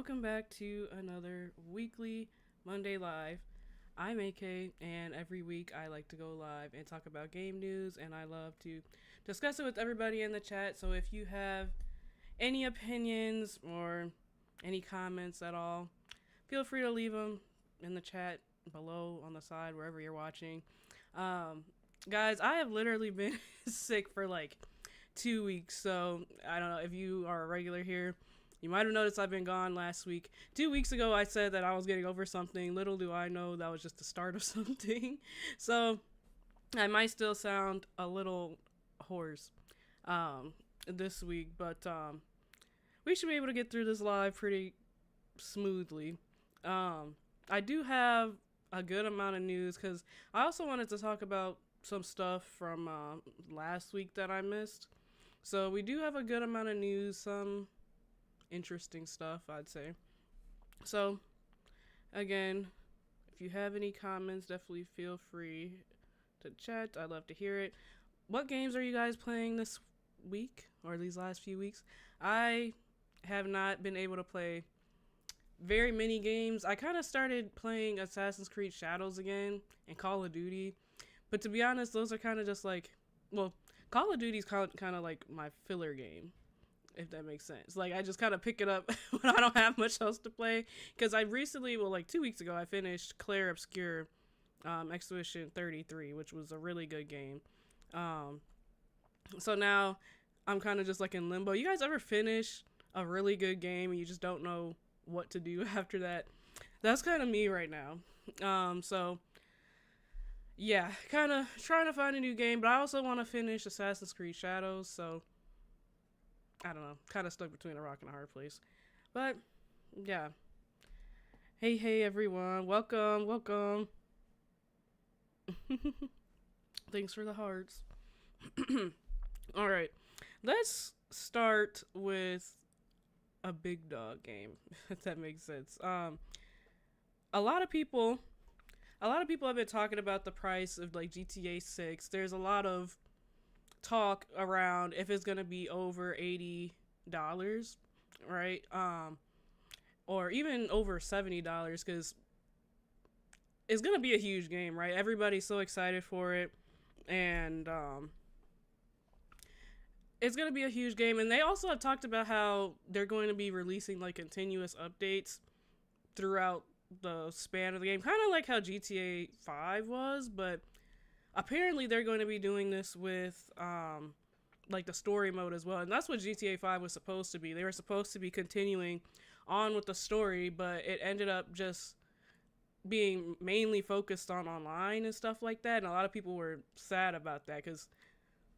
welcome back to another weekly Monday Live. I'm AK, and every week I like to go live and talk about game news, and I love to discuss it with everybody in the chat. So if you have any opinions or any comments at all, feel free to leave them in the chat below on the side, wherever you're watching. Guys, I have literally been sick for like 2 weeks, so I don't know if you are a regular here. You might have noticed I've been gone last week. 2 weeks ago, I said that I was getting over something. Little do I know that was just the start of something. So I might still sound a little hoarse this week, but we should be able to get through this live pretty smoothly. I do have a good amount of news because I also wanted to talk about some stuff from last week that I missed. So we do have a good amount of news, some interesting stuff, I'd say. So, again, if you have any comments, definitely feel free to chat. I'd love to hear it. What games are you guys playing this week or these last few weeks? I have not been able to play very many games. I kind of started playing Assassin's Creed Shadows again and Call of Duty. But to be honest, those are kind of just like, well, Call of Duty's kind of like my filler game, if that makes sense. Like, I just kind of pick it up when I don't have much else to play. Because I recently, well, like 2 weeks ago, I finished Clair Obscur Expedition 33, which was a really good game. So now I'm kind of just like in limbo. You guys ever finish a really good game and you just don't know what to do after that? That's kind of me right now. So yeah, kind of trying to find a new game, but I also want to finish Assassin's Creed Shadows, so I don't know, kind of stuck between a rock and a hard place. But yeah, hey everyone, welcome. Thanks for the hearts. All right, let's start with a big dog game, if that makes sense. A lot of people have been talking about the price of like GTA 6. There's a lot of talk around if it's gonna be over $80, right? Or even over $70, because it's gonna be a huge game, right? Everybody's so excited for it, and it's gonna be a huge game. And they also have talked about how they're going to be releasing like continuous updates throughout the span of the game, kind of like how GTA 5 was, but apparently they're going to be doing this with like the story mode as well. And that's what GTA 5 was supposed to be. They were supposed to be continuing on with the story, but it ended up just being mainly focused on online and stuff like that. And a lot of people were sad about that, because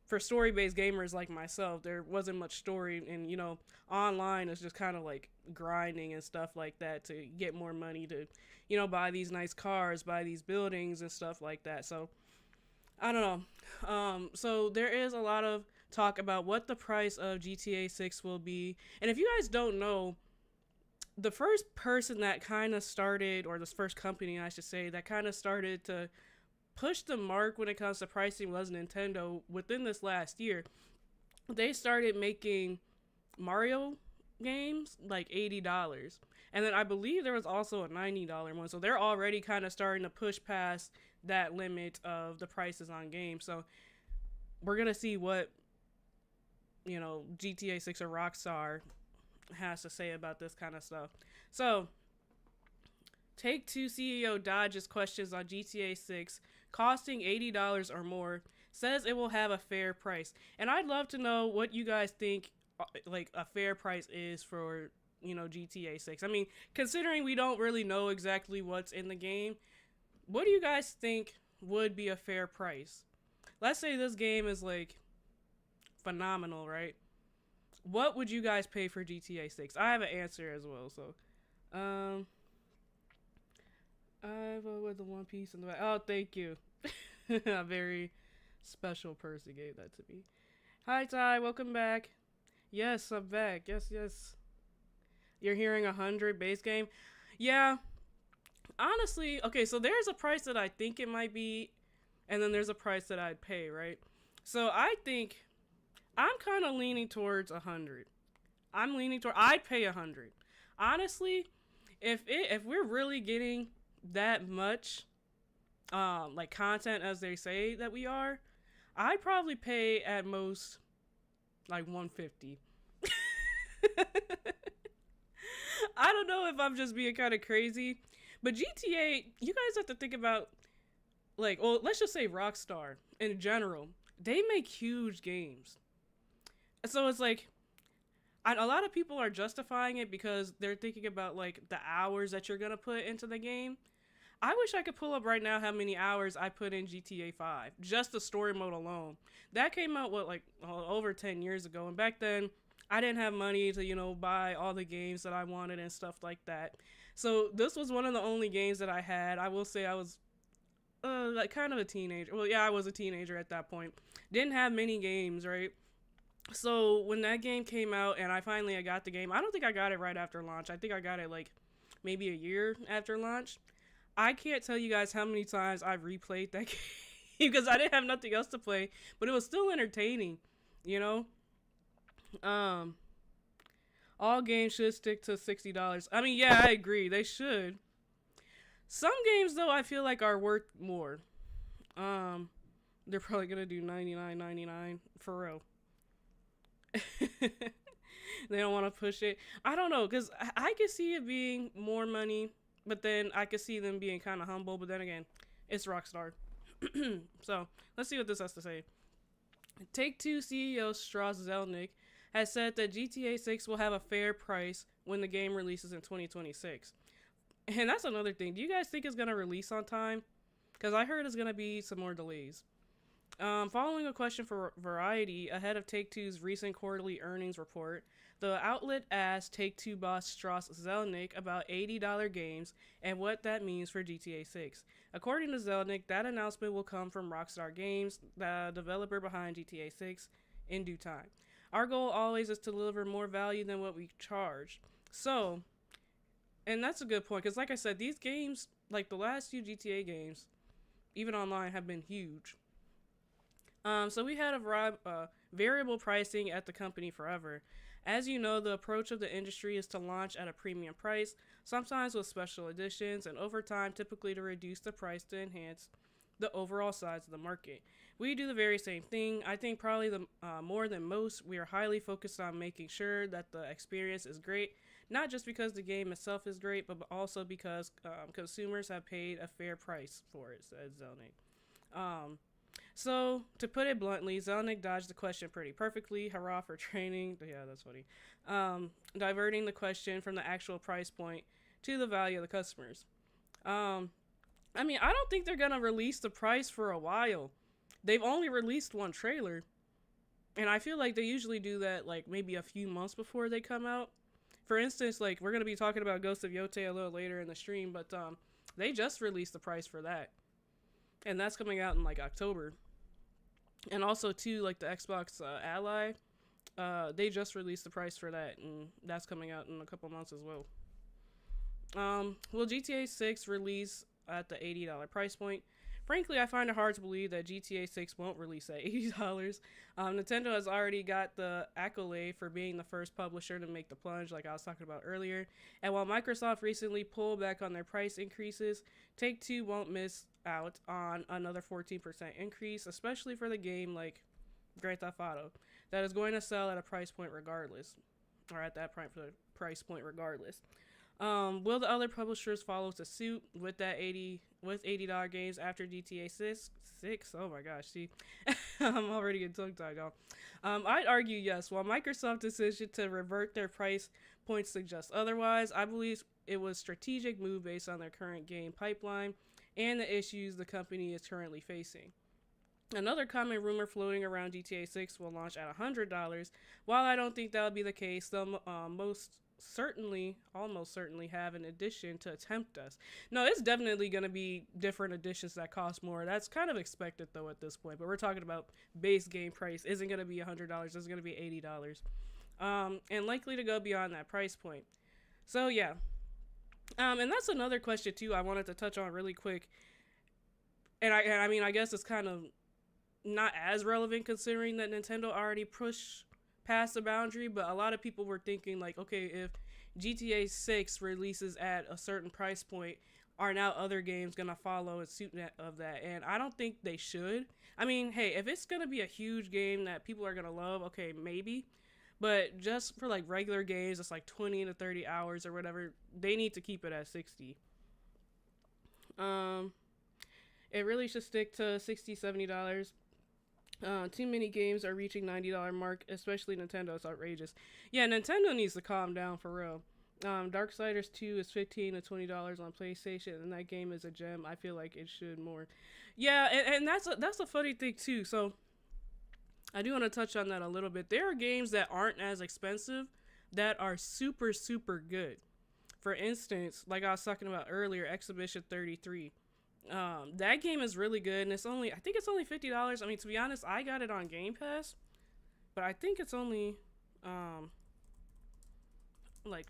for story-based gamers like myself, there wasn't much story, and you know, online is just kind of like grinding and stuff like that to get more money to, you know, buy these nice cars, buy these buildings and stuff like that. So I don't know. So there is a lot of talk about what the price of GTA 6 will be. And if you guys don't know, the first person that kind of started, or this first company I should say, that kind of started to push the mark when it comes to pricing was Nintendo within this last year. They started making Mario games like $80. And then I believe there was also a $90 one. So they're already kind of starting to push past that limit of the prices on games. So we're going to see what, you know, GTA 6 or Rockstar has to say about this kind of stuff. So Take-Two CEO dodges questions on GTA 6 costing $80 or more, says it will have a fair price. And I'd love to know what you guys think like a fair price is for, you know, GTA 6. I mean, considering we don't really know exactly what's in the game, what do you guys think would be a fair price? Let's say this game is like phenomenal, right? What would you guys pay for GTA 6? I have an answer as well, so I vote with the One Piece in the back. Oh, thank you. A very special person gave that to me. Hi, Ty. Welcome back. Yes, I'm back. Yes. You're hearing 100 base game? Yeah. Honestly, okay, so there's a price that I think it might be, and then there's a price that I'd pay, right? So I think I'm kind of leaning towards 100. I'd pay 100. Honestly, if we're really getting that much like content as they say that we are, I'd probably pay at most like 150. I don't know if I'm just being kind of crazy, but GTA, you guys have to think about, like, well, let's just say Rockstar in general. They make huge games. So it's like, a lot of people are justifying it because they're thinking about, like, the hours that you're going to put into the game. I wish I could pull up right now how many hours I put in GTA 5, just the story mode alone. That came out, what, like, over 10 years ago. And back then, I didn't have money to, buy all the games that I wanted and stuff like that. So this was one of the only games that I had. I will say I was like kind of a teenager. Well, yeah, I was a teenager at that point. Didn't have many games, right? So when that game came out and I got the game, I don't think I got it right after launch. I think I got it like maybe a year after launch. I can't tell you guys how many times I've replayed that game because I didn't have nothing else to play, but it was still entertaining, you know? Um, all games should stick to $60. I mean, yeah, I agree. They should. Some games though I feel like are worth more. Um, they're probably gonna do $99.99 for real. They don't want to push it. I don't know, because I could see it being more money, but then I could see them being kind of humble. But then again, it's Rockstar. So let's see what this has to say. Take-Two CEO Strauss Zelnick has said that GTA 6 will have a fair price when the game releases in 2026. And that's another thing. Do you guys think it's going to release on time? Because I heard it's going to be some more delays. Following a question for Variety ahead of Take-Two's recent quarterly earnings report, the outlet asked Take-Two boss Strauss Zelnick about $80 games and what that means for GTA 6. According to Zelnick, that announcement will come from Rockstar Games, the developer behind GTA 6, in due time. Our goal always is to deliver more value than what we charge. So, and that's a good point, because like I said, these games, like the last few GTA games, even online, have been huge. So we had a variable pricing at the company forever. As you know, the approach of the industry is to launch at a premium price, sometimes with special editions, and over time, typically to reduce the price to enhance the overall size of the market. We do the very same thing. I think probably more than most, we are highly focused on making sure that the experience is great, not just because the game itself is great, but also because consumers have paid a fair price for it, said Zelnick. So, to put it bluntly, Zelnick dodged the question pretty perfectly. Hurrah for training. Yeah, that's funny. Diverting the question from the actual price point to the value of the customers. I mean, I don't think they're going to release the price for a while. They've only released one trailer. And I feel like they usually do that, like, maybe a few months before they come out. For instance, like, we're going to be talking about Ghost of Yotei a little later in the stream, but they just released the price for that. And that's coming out in, like, October. And also, too, like, the Xbox Ally, they just released the price for that, and that's coming out in a couple months as well. Will GTA 6 release at the $80 price point? Frankly, I find it hard to believe that GTA 6 won't release at $80. Nintendo has already got the accolade for being the first publisher to make the plunge, like I was talking about earlier. And while Microsoft recently pulled back on their price increases, Take-Two won't miss out on another 14% increase, especially for the game like Grand Theft Auto, that is going to sell at a price point regardless, or at that price point regardless. Will the other publishers follow suit with $80 games after GTA 6? Oh my gosh, see, I'm already getting tongue-tied, y'all. I'd argue yes. While Microsoft's decision to revert their price points suggests otherwise, I believe it was a strategic move based on their current game pipeline and the issues the company is currently facing. Another common rumor floating around GTA 6 will launch at $100. While I don't think that will be the case, they'll almost certainly have an edition to tempt us. No, it's definitely going to be different editions that cost more. That's kind of expected, though, at this point. But we're talking about base game price. Isn't going to be $100. It's going to be $80. And likely to go beyond that price point. So, yeah. And that's another question, too, I wanted to touch on really quick. And I mean, I guess it's kind of not as relevant considering that Nintendo already pushed past the boundary, but a lot of people were thinking, like, okay, if GTA 6 releases at a certain price point, are now other games gonna follow in suit of that? And I don't think they should. I mean, hey, if it's gonna be a huge game that people are gonna love, okay, maybe. But just for like regular games, it's like 20 to 30 hours or whatever. They need to keep it at 60. Um, it really should stick to $60, $70. Too many games are reaching $90 mark, especially Nintendo. It's outrageous. Yeah, Nintendo needs to calm down for real. Darksiders 2 is $15 to $20 on PlayStation, and that game is a gem. I feel like it should more. Yeah, and that's a funny thing too. So I do want to touch on that a little bit. There are games that aren't as expensive that are super super good. For instance, like I was talking about earlier, Exhibition 33. That game is really good, and I think it's only $50. I mean, to be honest, I got it on Game Pass, but I think it's only like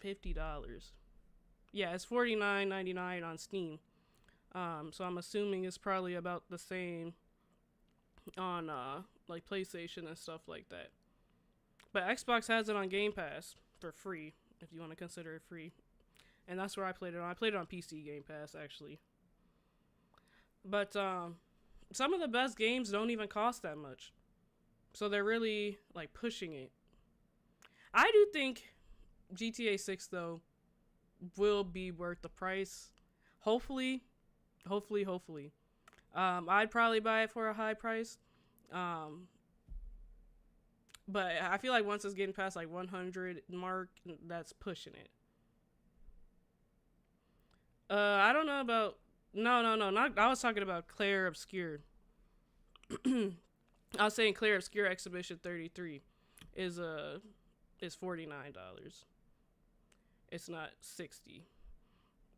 $50. Yeah, it's $49.99 on Steam. So I'm assuming it's probably about the same on like PlayStation and stuff like that. But Xbox has it on Game Pass for free, if you want to consider it free. And that's where I played it on. I played it on PC Game Pass, actually. But some of the best games don't even cost that much. So they're really like pushing it. I do think GTA 6 though will be worth the price. Hopefully. I'd probably buy it for a high price. But I feel like once it's getting past like 100 mark, that's pushing it. I don't know about no, not I was talking about Claire Obscure. I was saying Claire Obscure Exhibition 33 is $49. It's not 60.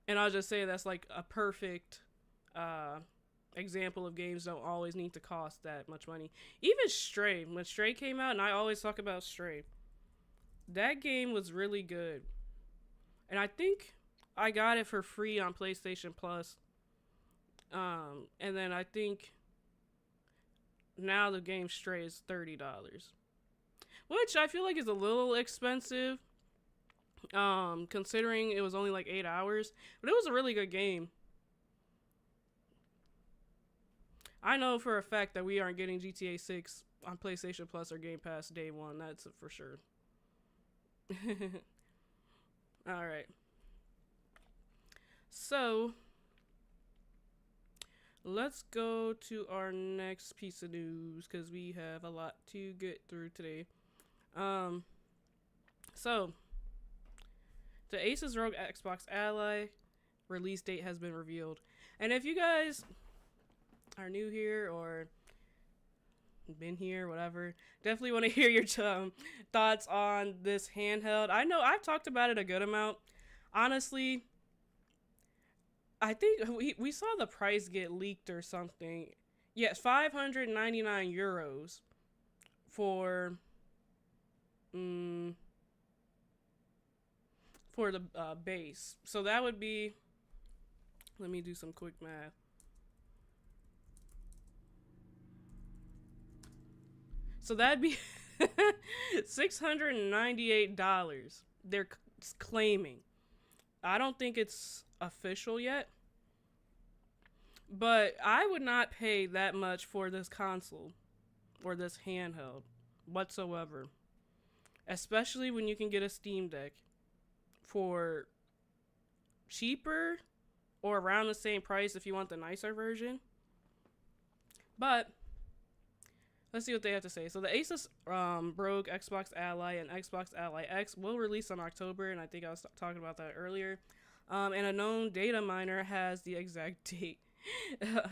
And I'll just say that's like a perfect example of games don't always need to cost that much money. Even Stray, when Stray came out, and I always talk about Stray, that game was really good. And I think I got it for free on PlayStation Plus. And then I think now the game Stray is $30, which I feel like is a little expensive, considering it was only like 8 hours, but it was a really good game. I know for a fact that we aren't getting GTA 6 on PlayStation Plus or Game Pass day one. That's for sure. All right. So let's go to our next piece of news because we have a lot to get through today. So the Asus ROG Xbox Ally release date has been revealed. And if you guys are new here or been here, whatever, definitely want to hear your thoughts on this handheld. I know I've talked about it a good amount. Honestly, I think we saw the price get leaked or something. Yes, 599 euros for the base. So that would be, let me do some quick math. So that'd be $698 they're claiming. I don't think it's official yet, but I would not pay that much for this console or this handheld whatsoever, especially when you can get a Steam Deck for cheaper or around the same price if you want the nicer version. But let's see what they have to say. So the Asus ROG Xbox Ally and Xbox Ally X will release in October, and I think I was talking about that earlier. And a known data miner has the exact date.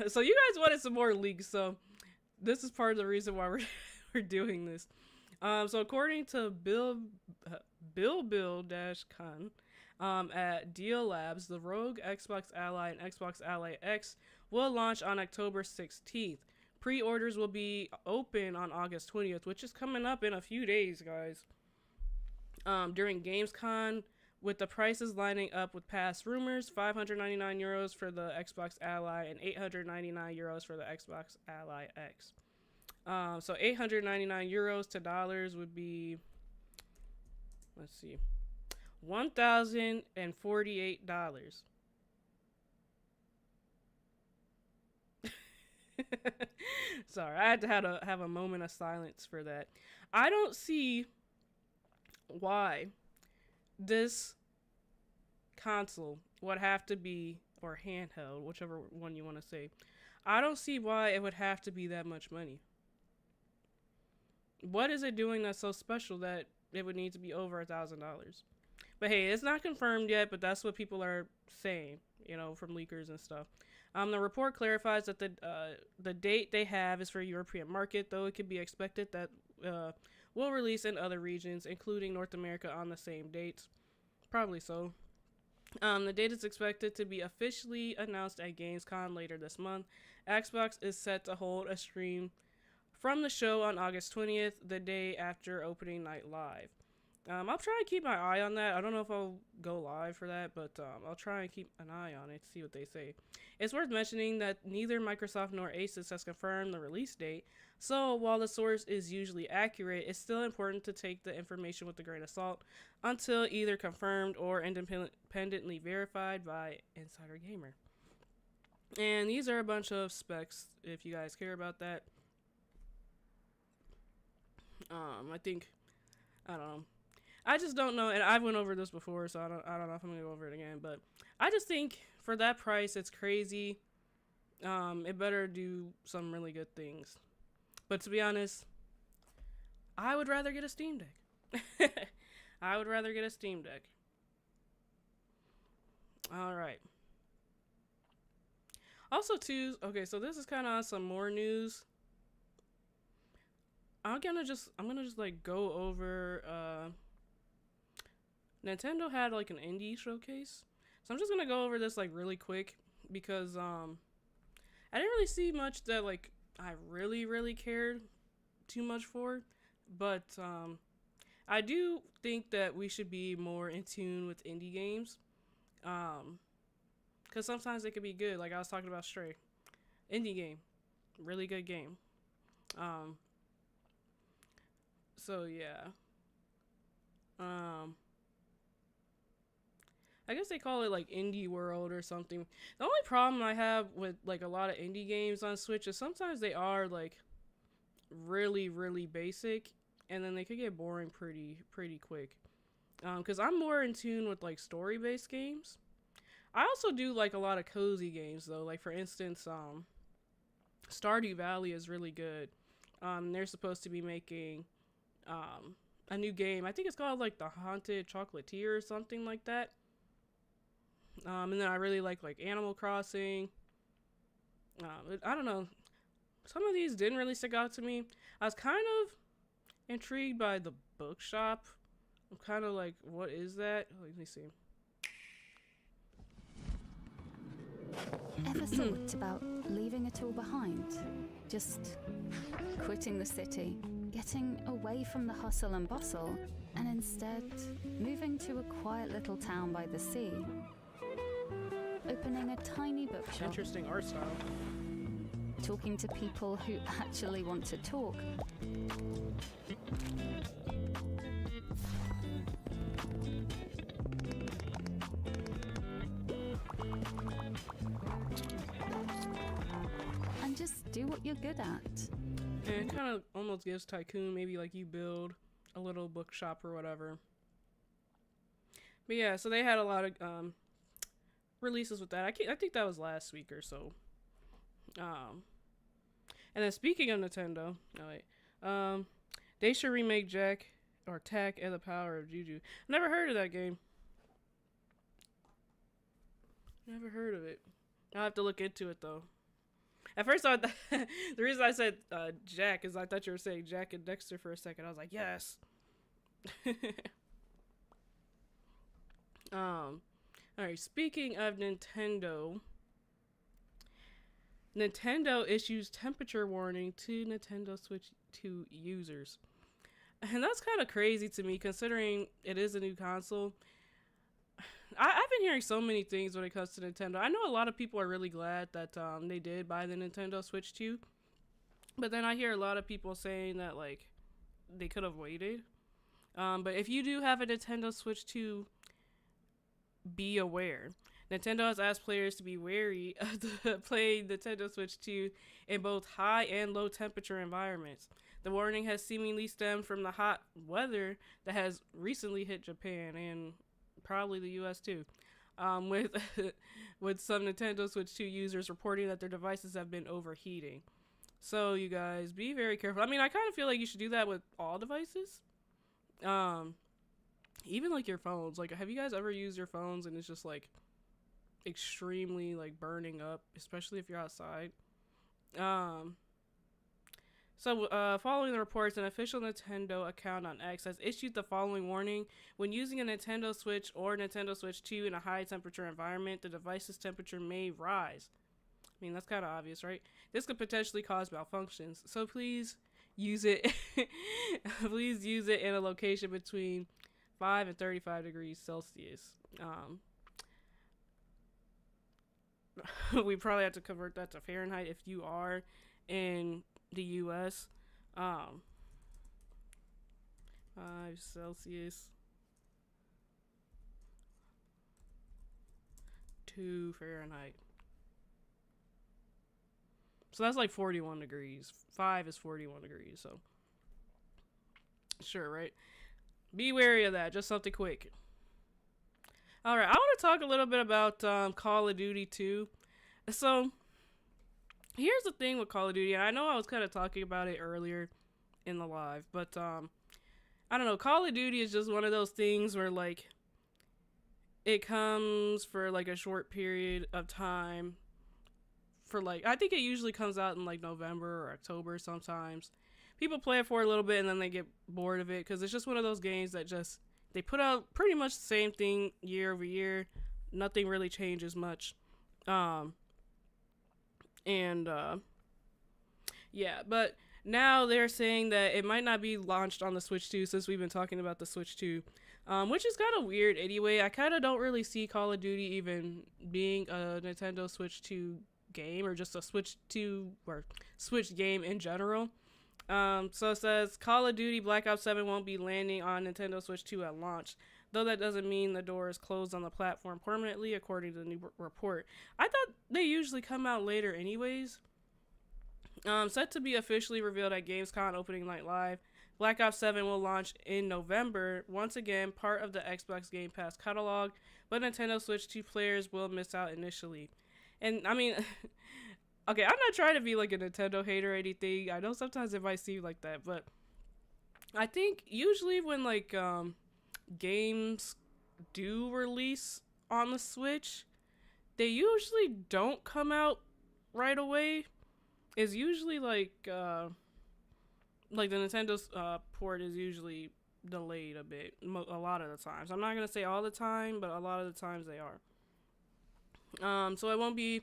So you guys wanted some more leaks, so this is part of the reason why we're doing this. So according to Bill Con at Deal Labs, the ROG Xbox Ally and Xbox Ally X will launch on October 16th. Pre-orders will be open on August 20th, which is coming up in a few days, guys. During Gamescom, with the prices lining up with past rumors, 599 euros for the Xbox Ally and 899 euros for the Xbox Ally X. So 899 euros to dollars would be, let's see, $1,048. Sorry, I had to have a moment of silence for that. I don't see why this console would have to be, or handheld, whichever one you want to say. I don't see why it would have to be that much money. What is it doing that's so special that it would need to be over $1,000? But hey, it's not confirmed yet, but that's what people are saying, from leakers and stuff. The report clarifies that the date they have is for European market, though it could be expected that will release in other regions, including North America, on the same dates. Probably so. The date is expected to be officially announced at Gamescom later this month. Xbox is set to hold a stream from the show on August 20th, the day after opening night live. I'll try and keep my eye on that. I don't know if I'll go live for that, but I'll try and keep an eye on it to see what they say. It's worth mentioning that neither Microsoft nor Asus has confirmed the release date, so while the source is usually accurate, it's still important to take the information with a grain of salt until either confirmed or independently verified by Insider Gamer. And these are a bunch of specs if you guys care about that. I don't know. I just don't know, and I've went over this before, so I don't know if I'm gonna go over it again. But I just think for that price, it's crazy. It better do some really good things. But to be honest, I would rather get a Steam Deck. I would rather get a Steam Deck. All right. Also, too. Okay, so this is kind of some more news. I'm gonna just like go over. Nintendo had like an indie showcase, so I'm just gonna go over this like really quick because I didn't really see much that like I really cared too much for, but I do think that we should be more in tune with indie games, because sometimes they could be good. Like I was talking about Stray, indie game, really good game. So yeah. I guess they call it like Indie World or something. The only problem I have with like a lot of indie games on Switch is sometimes they are like really basic, and then they could get boring pretty quick. Because I'm more in tune with like story-based games. I also do like a lot of cozy games though. Like for instance, Stardew Valley is really good. They're supposed to be making a new game. I think it's called like The Haunted Chocolatier or something like that. And then I really like Animal Crossing. I don't know. Some of these didn't really stick out to me. I was kind of intrigued by the bookshop. I'm kind of like, what is that? Let me see. Ever thought about leaving it all behind? Just quitting the city, getting away from the hustle and bustle, and instead moving to a quiet little town by the sea. Opening a tiny bookshop. Interesting art style. Talking to people who actually want to talk. And just do what you're good at. And it kind of almost gives Tycoon, maybe like you build a little bookshop or whatever. But yeah, so they had a lot of releases with that. I think that was last week or so. And then speaking of Nintendo, they should remake Tak and the Power of Juju. Never heard of that game. Never heard of it. I'll have to look into it though. At first, the reason I said Jack is I thought you were saying Jack and Dexter for a second. I was like, yes. Alright, speaking of Nintendo issues temperature warning to Nintendo Switch 2 users. And that's kind of crazy to me considering it is a new console. I've been hearing so many things when it comes to Nintendo. I know a lot of people are really glad that they did buy the Nintendo Switch 2. But then I hear a lot of people saying that like they could have waited. But if you do have a Nintendo Switch 2, be aware. Nintendo has asked players to be wary of playing Nintendo Switch 2 in both high and low temperature environments. The warning has seemingly stemmed from the hot weather that has recently hit Japan and probably the US too, with with some Nintendo Switch 2 users reporting that their devices have been overheating. So you guys be very careful. I mean, I kind of feel like you should do that with all devices. Even like your phones. Like, have you guys ever used your phones and it's just like extremely like burning up, especially if you're outside? Following the reports, an official Nintendo account on X has issued the following warning. When using a Nintendo Switch or Nintendo Switch 2 in a high temperature environment, the device's temperature may rise. I mean, that's kind of obvious, right? This could potentially cause malfunctions. So please use it. Please use it in a location between 5 and 35 degrees Celsius. We probably have to convert that to Fahrenheit if you are in the US. 5 Celsius to Fahrenheit. So that's like 41 degrees. 5 is 41 degrees, so sure, right? Be wary of that. Just something quick. Alright, I want to talk a little bit about Call of Duty 2. So, here's the thing with Call of Duty, and I know I was kind of talking about it earlier in the live, but I don't know, Call of Duty is just one of those things where, like, it comes for, like, a short period of time for, like, I think it usually comes out in, like, November or October sometimes. People play it for a little bit and then they get bored of it because it's just one of those games that just, they put out pretty much the same thing year over year. Nothing really changes much. Yeah, but now they're saying that it might not be launched on the Switch 2 since we've been talking about the Switch 2, which is kind of weird anyway. I kind of don't really see Call of Duty even being a Nintendo Switch 2 game or just a Switch 2 or Switch game in general. So it says Call of Duty Black Ops 7 won't be landing on Nintendo Switch 2 at launch, though that doesn't mean the door is closed on the platform permanently, according to the new report. I thought they usually come out later anyways. Set to be officially revealed at Gamescom opening night live, Black Ops 7 will launch in November, once again part of the Xbox Game Pass catalog, but Nintendo Switch 2 players will miss out initially. And I mean, okay, I'm not trying to be like a Nintendo hater or anything. I know sometimes it might seem like that, but I think usually when like games do release on the Switch, they usually don't come out right away. It's usually like the Nintendo's port is usually delayed a bit, a lot of the times. I'm not gonna say all the time, but a lot of the times they are. So it won't be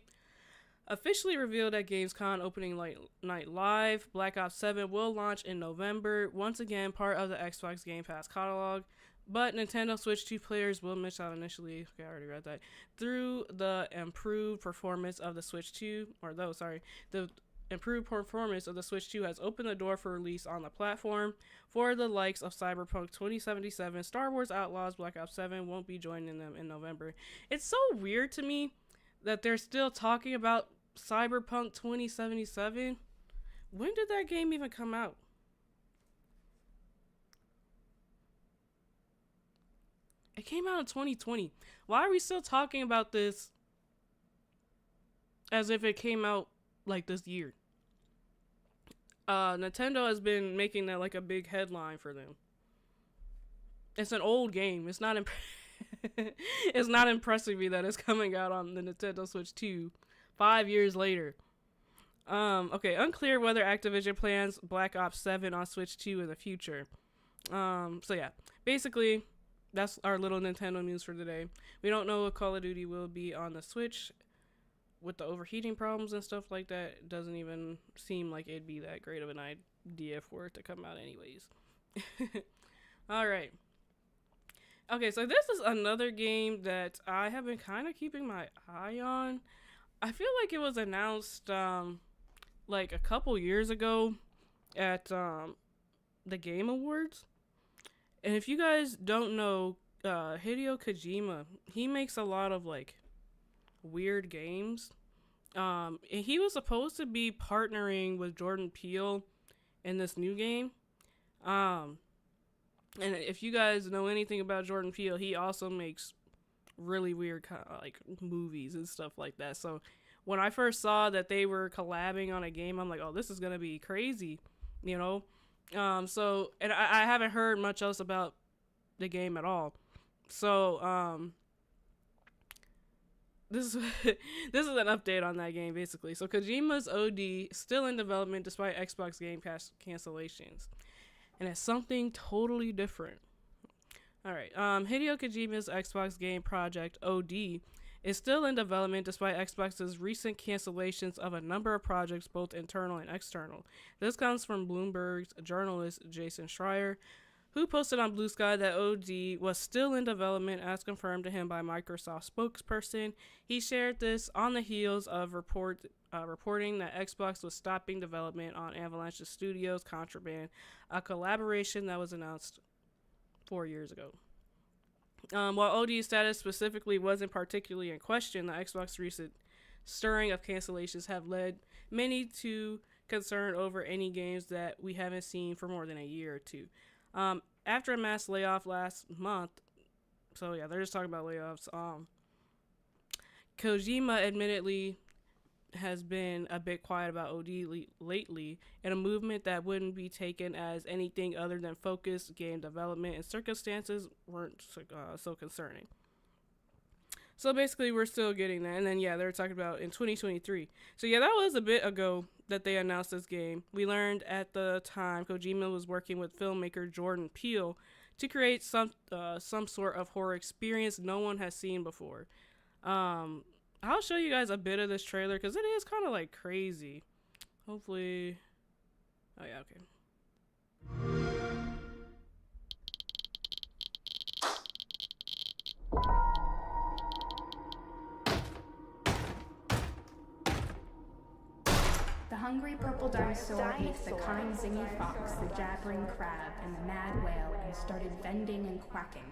officially revealed at Gamescom opening night live. Black Ops 7 will launch in November, once again part of the Xbox Game Pass catalog, but Nintendo Switch 2 players will miss out initially. Okay, I already read that. Through the improved performance of the Switch 2, the improved performance of the Switch 2 has opened the door for release on the platform for the likes of Cyberpunk 2077. Star Wars Outlaws Black Ops 7 won't be joining them in November. It's so weird to me that they're still talking about Cyberpunk 2077. When did that game even come out? It came out in 2020. Why are we still talking about this as if it came out like this year? Nintendo has been making that like a big headline for them. It's an old game. It's not it's not impressing me that it's coming out on the Nintendo Switch 2 5 years later. Okay, unclear whether Activision plans Black Ops 7 on Switch 2 in the future. So yeah, basically that's our little Nintendo news for today. We don't know if Call of Duty will be on the Switch. With the overheating problems and stuff like that, it doesn't even seem like it'd be that great of an idea for it to come out anyways. Alright. Okay, so this is another game that I have been kind of keeping my eye on. I feel like it was announced like a couple years ago at the Game Awards. And if you guys don't know, Hideo Kojima, he makes a lot of like weird games. And he was supposed to be partnering with Jordan Peele in this new game. And if you guys know anything about Jordan Peele, he also makes really weird like movies and stuff like that. So when I first saw that they were collabing on a game, I'm like, oh, this is gonna be crazy, you know. So and I haven't heard much else about the game at all. So this is this is an update on that game basically. So Kojima's OD still in development despite Xbox Game Pass cancellations, and it's something totally different. All right, Hideo Kojima's Xbox game project OD is still in development despite Xbox's recent cancellations of a number of projects, both internal and external. This comes from Bloomberg's journalist Jason Schreier, who posted on Blue Sky that OD was still in development as confirmed to him by Microsoft spokesperson. He shared this on the heels of reporting that Xbox was stopping development on Avalanche Studios' Contraband, a collaboration that was announced 4 years ago. While OD's status specifically wasn't particularly in question, the Xbox recent stirring of cancellations have led many to concern over any games that we haven't seen for more than a year or two. After a mass layoff last month, so yeah, they're just talking about layoffs. Kojima admittedly has been a bit quiet about OD lately, in a movement that wouldn't be taken as anything other than focused game development, and circumstances weren't so concerning. So basically, we're still getting that. And then, yeah, they were talking about in 2023. So, yeah, that was a bit ago that they announced this game. We learned at the time Kojima was working with filmmaker Jordan Peele to create some sort of horror experience no one has seen before. I'll show you guys a bit of this trailer because it is kind of like crazy. Hopefully. Oh, yeah, okay. The hungry purple dinosaur ate the kind zingy fox, the jabbering crab, and the mad whale and started bending and quacking.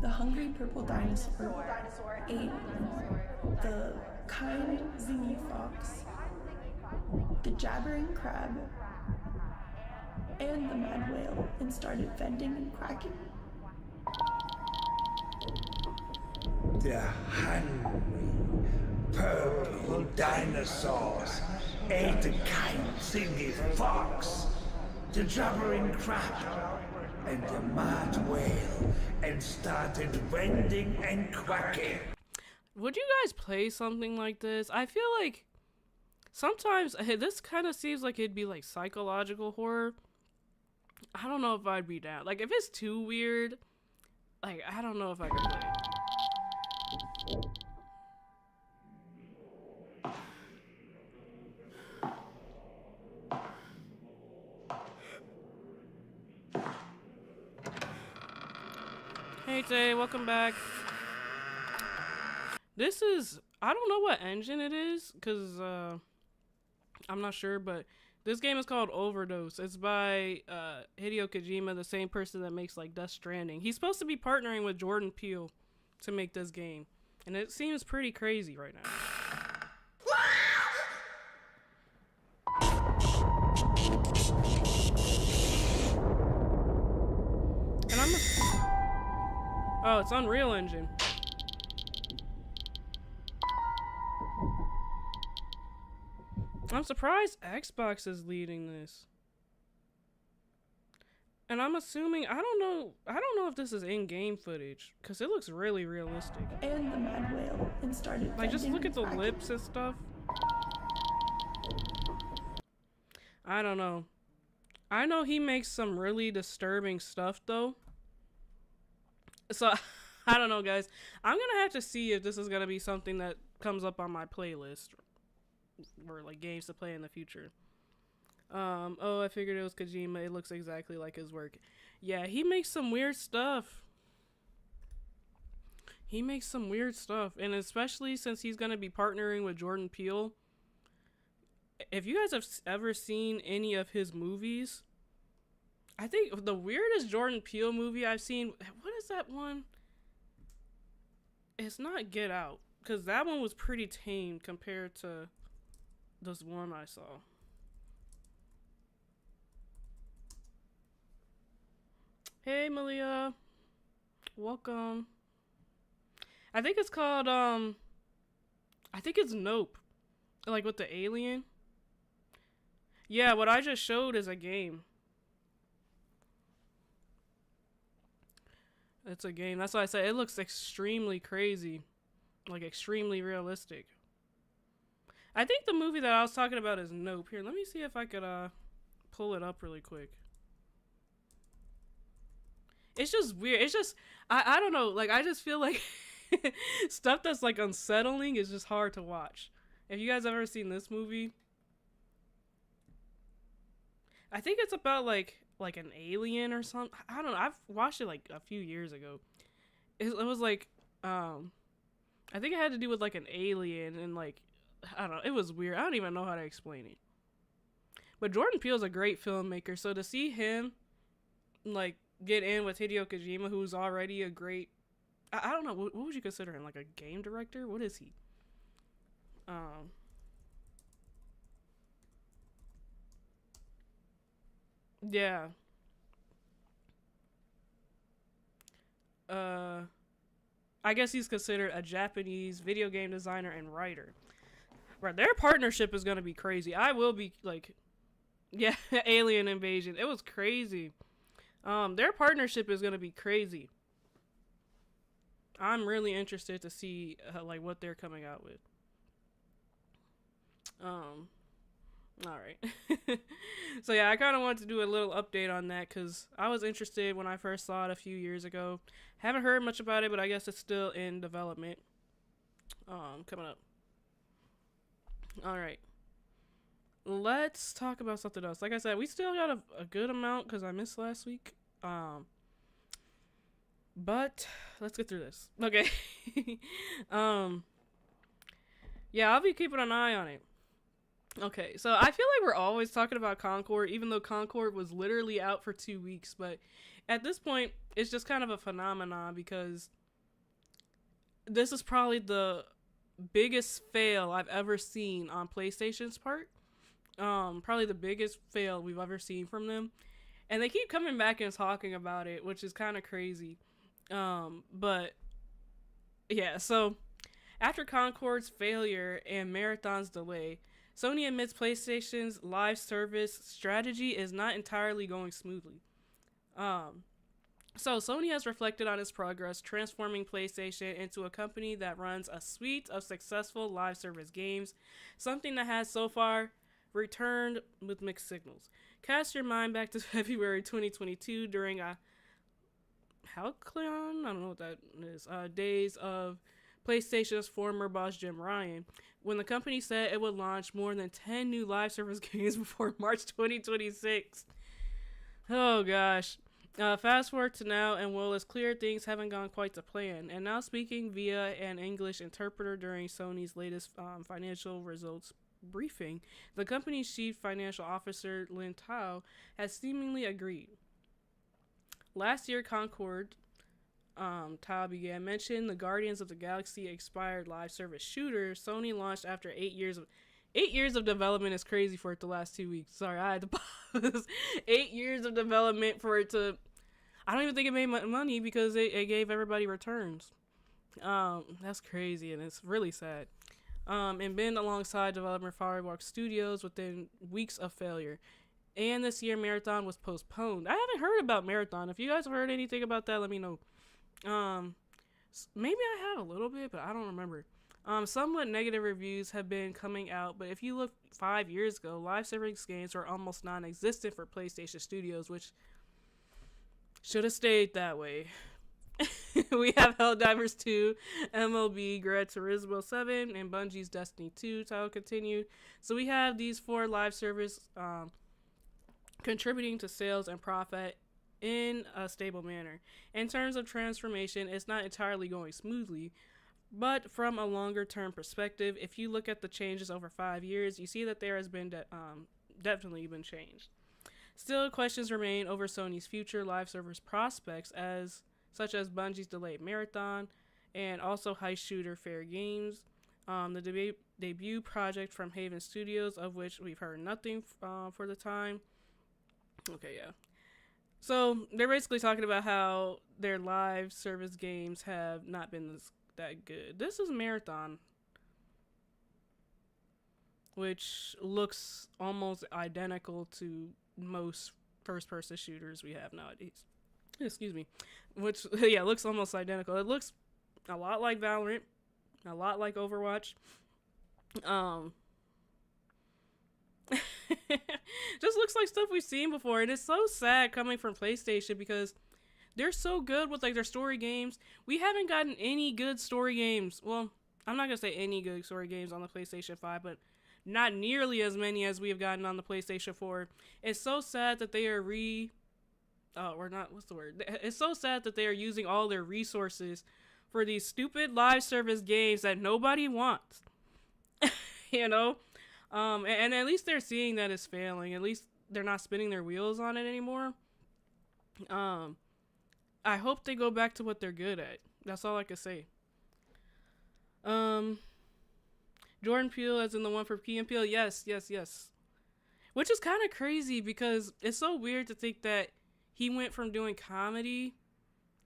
The hungry purple dinosaur ate the kind zingy fox, the jabbering crab, and the mad whale and started bending and quacking. The hungry purple dinosaurs ate the kind zingy fox, the jabbering crab, and the mad whale, and started bending and quacking. Would you guys play something like this? I feel like sometimes this kind of seems like it'd be like psychological horror. I don't know if I'd be down. Like if it's too weird, like I don't know if I could play it. Hey Tay, welcome back. This is, I don't know what engine it is, because I'm not sure, but this game is called Overdose. It's by Hideo Kojima, the same person that makes like Death Stranding. He's supposed to be partnering with Jordan Peele to make this game, and it seems pretty crazy right now. And oh, it's Unreal Engine. I'm surprised Xbox is leading this. And I'm assuming, I don't know if this is in-game footage, because it looks really realistic. And the mad whale and started like, just look at the quacking. lips and stuff. I don't know. I know he makes some really disturbing stuff, though. So, I don't know, guys. I'm going to have to see if this is going to be something that comes up on my playlist. Or, like, games to play in the future. Oh, I figured it was Kojima. It looks exactly like his work. Yeah, he makes some weird stuff. And especially since he's going to be partnering with Jordan Peele. If you guys have ever seen any of his movies, I think the weirdest Jordan Peele movie I've seen. What is that one? It's not Get Out, because that one was pretty tame compared to this one I saw. Hey Malia, welcome. I think it's called I think it's Nope, like with the alien. Yeah, what I just showed is a game. It's a game. That's why I said it looks extremely crazy, like extremely realistic. I think the movie that I was talking about is Nope. Here, let me see if I could pull it up really quick. It's just weird. It's just I don't know. Like I just feel like stuff that's like unsettling is just hard to watch. Have you guys ever seen this movie? I think it's about like an alien or something. I don't know. I've watched it like a few years ago. It was like I think it had to do with like an alien and like I don't know. It was weird. I don't even know how to explain it. But Jordan Peele's a great filmmaker, so to see him like get in with Hideo Kojima, who's already a great I don't know, what would you consider him, like a game director? What is he? Yeah. I guess he's considered a Japanese video game designer and writer. Right, their partnership is gonna be crazy. I will be like, yeah, alien invasion. It was crazy. Their partnership is gonna be crazy. I'm really interested to see like what they're coming out with. All right. So yeah, I kind of want to do a little update on that because I was interested when I first saw it a few years ago. Haven't heard much about it, but I guess it's still in development. Coming up. All right. Let's talk about something else. Like I said, we still got a good amount because I missed last week. But let's get through this. Okay. Yeah, I'll be keeping an eye on it. Okay, so I feel like we're always talking about Concord, even though Concord was literally out for 2 weeks. But at this point, it's just kind of a phenomenon because this is probably the biggest fail I've ever seen on PlayStation's part. Probably the biggest fail we've ever seen from them. And they keep coming back and talking about it, which is kind of crazy. But yeah, so after Concord's failure and Marathon's delay, Sony admits PlayStation's live service strategy is not entirely going smoothly. So Sony has reflected on its progress, transforming PlayStation into a company that runs a suite of successful live service games, something that has so far returned with mixed signals. Cast your mind back to February 2022 during a Halcyon, I don't know what that is, days of PlayStation's former boss Jim Ryan, when the company said it would launch more than 10 new live service games before March 2026. Oh gosh. Fast forward to now, and well, it's clear things haven't gone quite to plan. And now speaking via an English interpreter during Sony's latest financial results briefing, the company's chief financial officer, Lin Tao, has seemingly agreed. Last year, Concord, Tao began mentioning the Guardians of the Galaxy expired live service shooter Sony launched after 8 years of development. Is crazy for it to last 2 weeks. Sorry, I had to pause. 8 years of development for it to, I don't even think it made money because it gave everybody returns. That's crazy and it's really sad. And been alongside developer Firewalk Studios within weeks of failure. And this year, Marathon was postponed. I haven't heard about Marathon. If you guys have heard anything about that, let me know. Maybe I have a little bit, but I don't remember. Somewhat negative reviews have been coming out, but if you look 5 years ago, live service games were almost non-existent for PlayStation Studios, which should have stayed that way. We have Helldivers 2, MLB, Gran Turismo 7, and Bungie's Destiny 2 title continued. So we have these 4 live service contributing to sales and profit in a stable manner. In terms of transformation, it's not entirely going smoothly, but from a longer term perspective, if you look at the changes over 5 years, you see that there has been definitely been changed. Still, questions remain over Sony's future live service prospects, such as Bungie's delayed Marathon and also heist shooter Fair Games, the debut project from Haven Studios, of which we've heard nothing for the time. Okay, yeah. So they're basically talking about how their live service games have not been that good. This is Marathon, which looks almost identical to most first-person shooters we have nowadays. Excuse me. Which, yeah, looks almost identical. It looks a lot like Valorant, a lot like Overwatch. Just looks like stuff we've seen before, and it's so sad coming from PlayStation because they're so good with like their story games. We haven't gotten any good story games. Well, I'm not gonna say any good story games on the PlayStation 5, but not nearly as many as we have gotten on the PlayStation 4. It's so sad that they are It's so sad that they are using all their resources for these stupid live service games that nobody wants. You know? And at least they're seeing that it's failing. At least they're not spinning their wheels on it anymore. I hope they go back to what they're good at. That's all I can say. Jordan Peele, as in the one for Key and Peele, yes. Which is kind of crazy because it's so weird to think that he went from doing comedy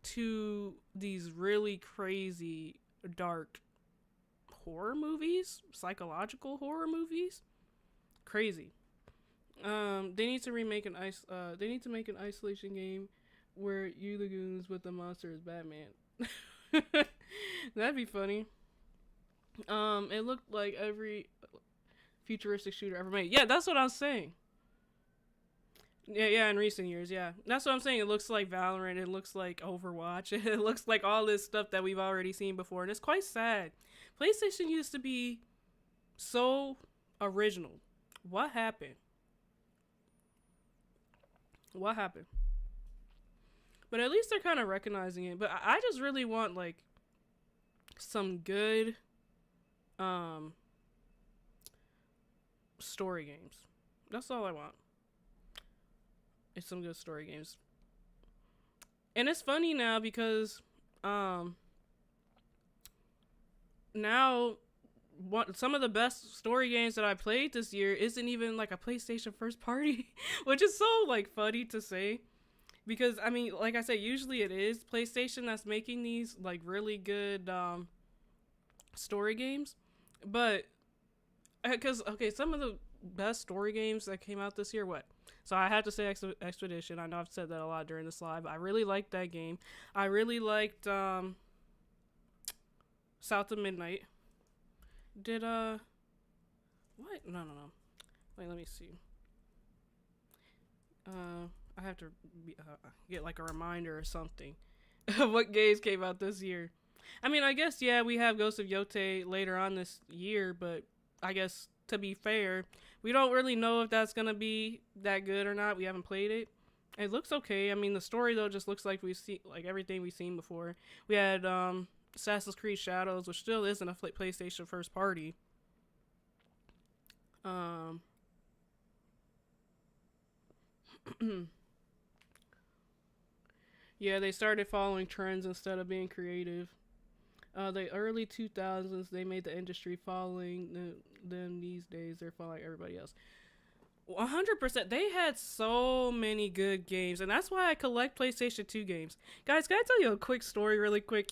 to these really crazy, dark horror movies, psychological horror movies. Crazy. They need to make an isolation game where you the goons with the monster is Batman. That'd be funny. It looked like every futuristic shooter ever made. Yeah, that's what I'm saying. Yeah, in recent years, yeah. That's what I'm saying. It looks like Valorant. It looks like Overwatch. It looks like all this stuff that we've already seen before, and it's quite sad. PlayStation used to be so original. What happened? But at least they're kind of recognizing it. But I just really want, like, some good story games. That's all I want. It's some good story games. And it's funny now because now some of the best story games that I played this year isn't even like a PlayStation first party, which is so like funny to say. Because I mean, like I said, usually it is PlayStation that's making these like really good story games. But because some of the best story games that came out this year, so I have to say Expedition. I know I've said that a lot during this live. I really liked that game. I really liked South of Midnight. Did what? No. Wait, let me see. I have to get like a reminder or something of what games came out this year. I mean, I guess yeah, we have Ghost of Yotei later on this year, but I guess to be fair, we don't really know if that's gonna be that good or not. We haven't played it. It looks okay. I mean, the story though just looks like we've seen like everything we've seen before. We had Assassin's Creed Shadows, which still isn't a PlayStation first party. Yeah, they started following trends instead of being creative. The early 2000s, they made the industry following them. These days, they're following everybody else. 100%. They had so many good games, and that's why I collect PlayStation 2 games. Guys, can I tell you a quick story really quick?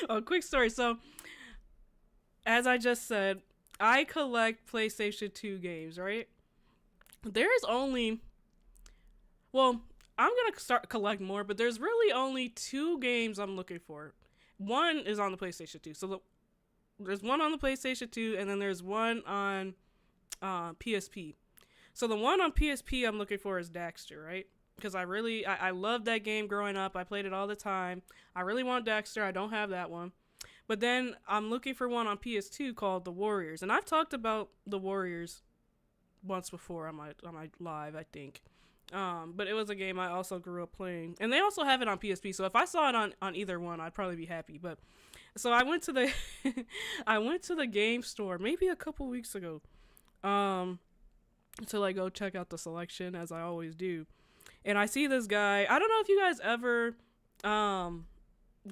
A quick story. So, as I just said, I collect PlayStation 2 games, right? There's only... Well, I'm going to start collect more, but there's really only 2 games I'm looking for. One is on the PlayStation 2. So there's one on the PlayStation 2, and then there's one on PSP. So the one on PSP I'm looking for is Daxter, right? Because I loved that game growing up. I played it all the time. I really want Daxter. I don't have that one. But then I'm looking for one on PS2 called The Warriors. And I've talked about The Warriors once before on my live, I think. But it was a game I also grew up playing, and they also have it on PSP. So if I saw it on either one, I'd probably be happy. But so I went to the I went to the game store maybe a couple weeks ago, to like go check out the selection as I always do. And I see this guy. I don't know if you guys ever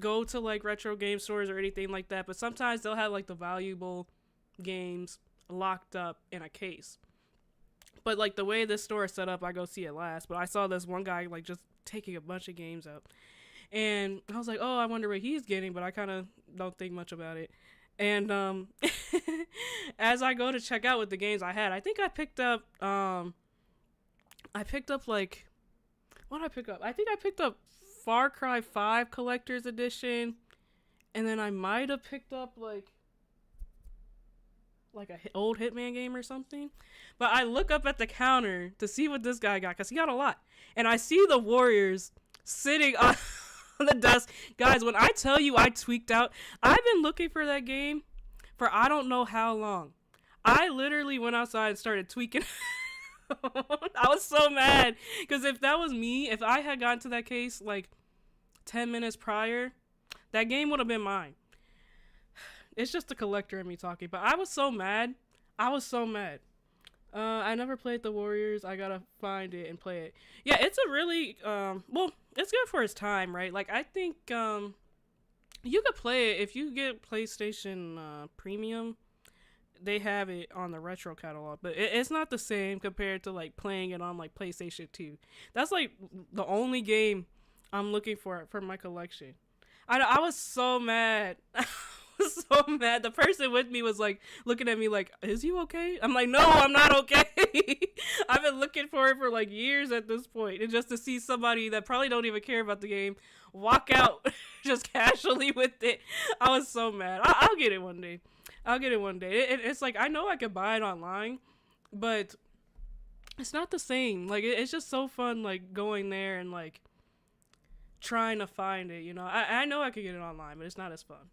go to like retro game stores or anything like that, but sometimes they'll have like the valuable games locked up in a case. But like the way this store is set up, I go see it last. But I saw this one guy like just taking a bunch of games out. And I was like, oh, I wonder what he's getting, but I kind of don't think much about it. And as I go to check out what the games I had, I think I picked up like, what did I pick up? I think I picked up Far Cry 5 Collector's Edition, and then I might have picked up like a old Hitman game or something. But I look up at the counter to see what this guy got, because he got a lot. And I see the Warriors sitting on the desk. Guys, when I tell you I tweaked out, I've been looking for that game for I don't know how long. I literally went outside and started tweaking. I was so mad, because if that was me, if I had gotten to that case like 10 minutes prior, that game would have been mine. It's just the collector in me talking, but I was so mad. I never played the Warriors. I gotta find it and play it. Yeah, it's a really well, it's good for its time, right? Like, I think you could play it if you get PlayStation Premium. They have it on the retro catalog, but it's not the same compared to like playing it on like PlayStation 2. That's like the only game I'm looking for my collection. I was so mad. I was so mad. The person with me was like looking at me like, is you okay? I'm like, no, I'm not okay. I've been looking for it for like years at this point, and just to see somebody that probably don't even care about the game walk out just casually with it, I was so mad. I'll get it one day. It's like, I know I could buy it online, but it's not the same. Like, it's just so fun, like, going there and, like, trying to find it, you know? I know I could get it online, but it's not as fun.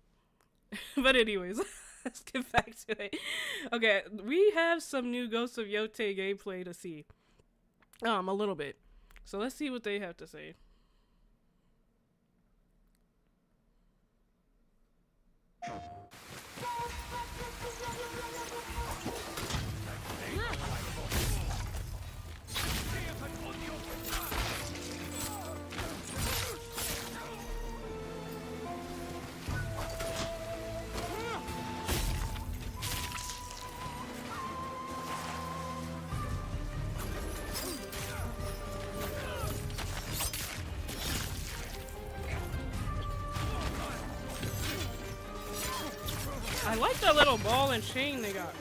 But anyways, let's get back to it. Okay, we have some new Ghost of Yotei gameplay to see. A little bit. So let's see what they have to say. I like that little ball and chain they got.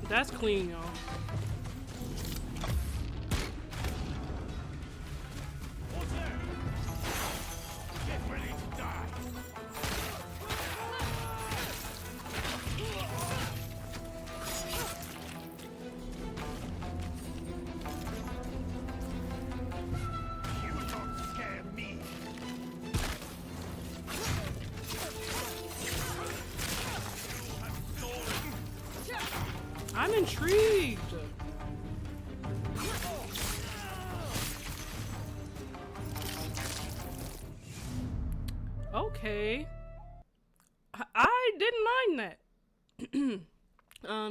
That's clean, y'all. I'm intrigued. Okay. I didn't mind that.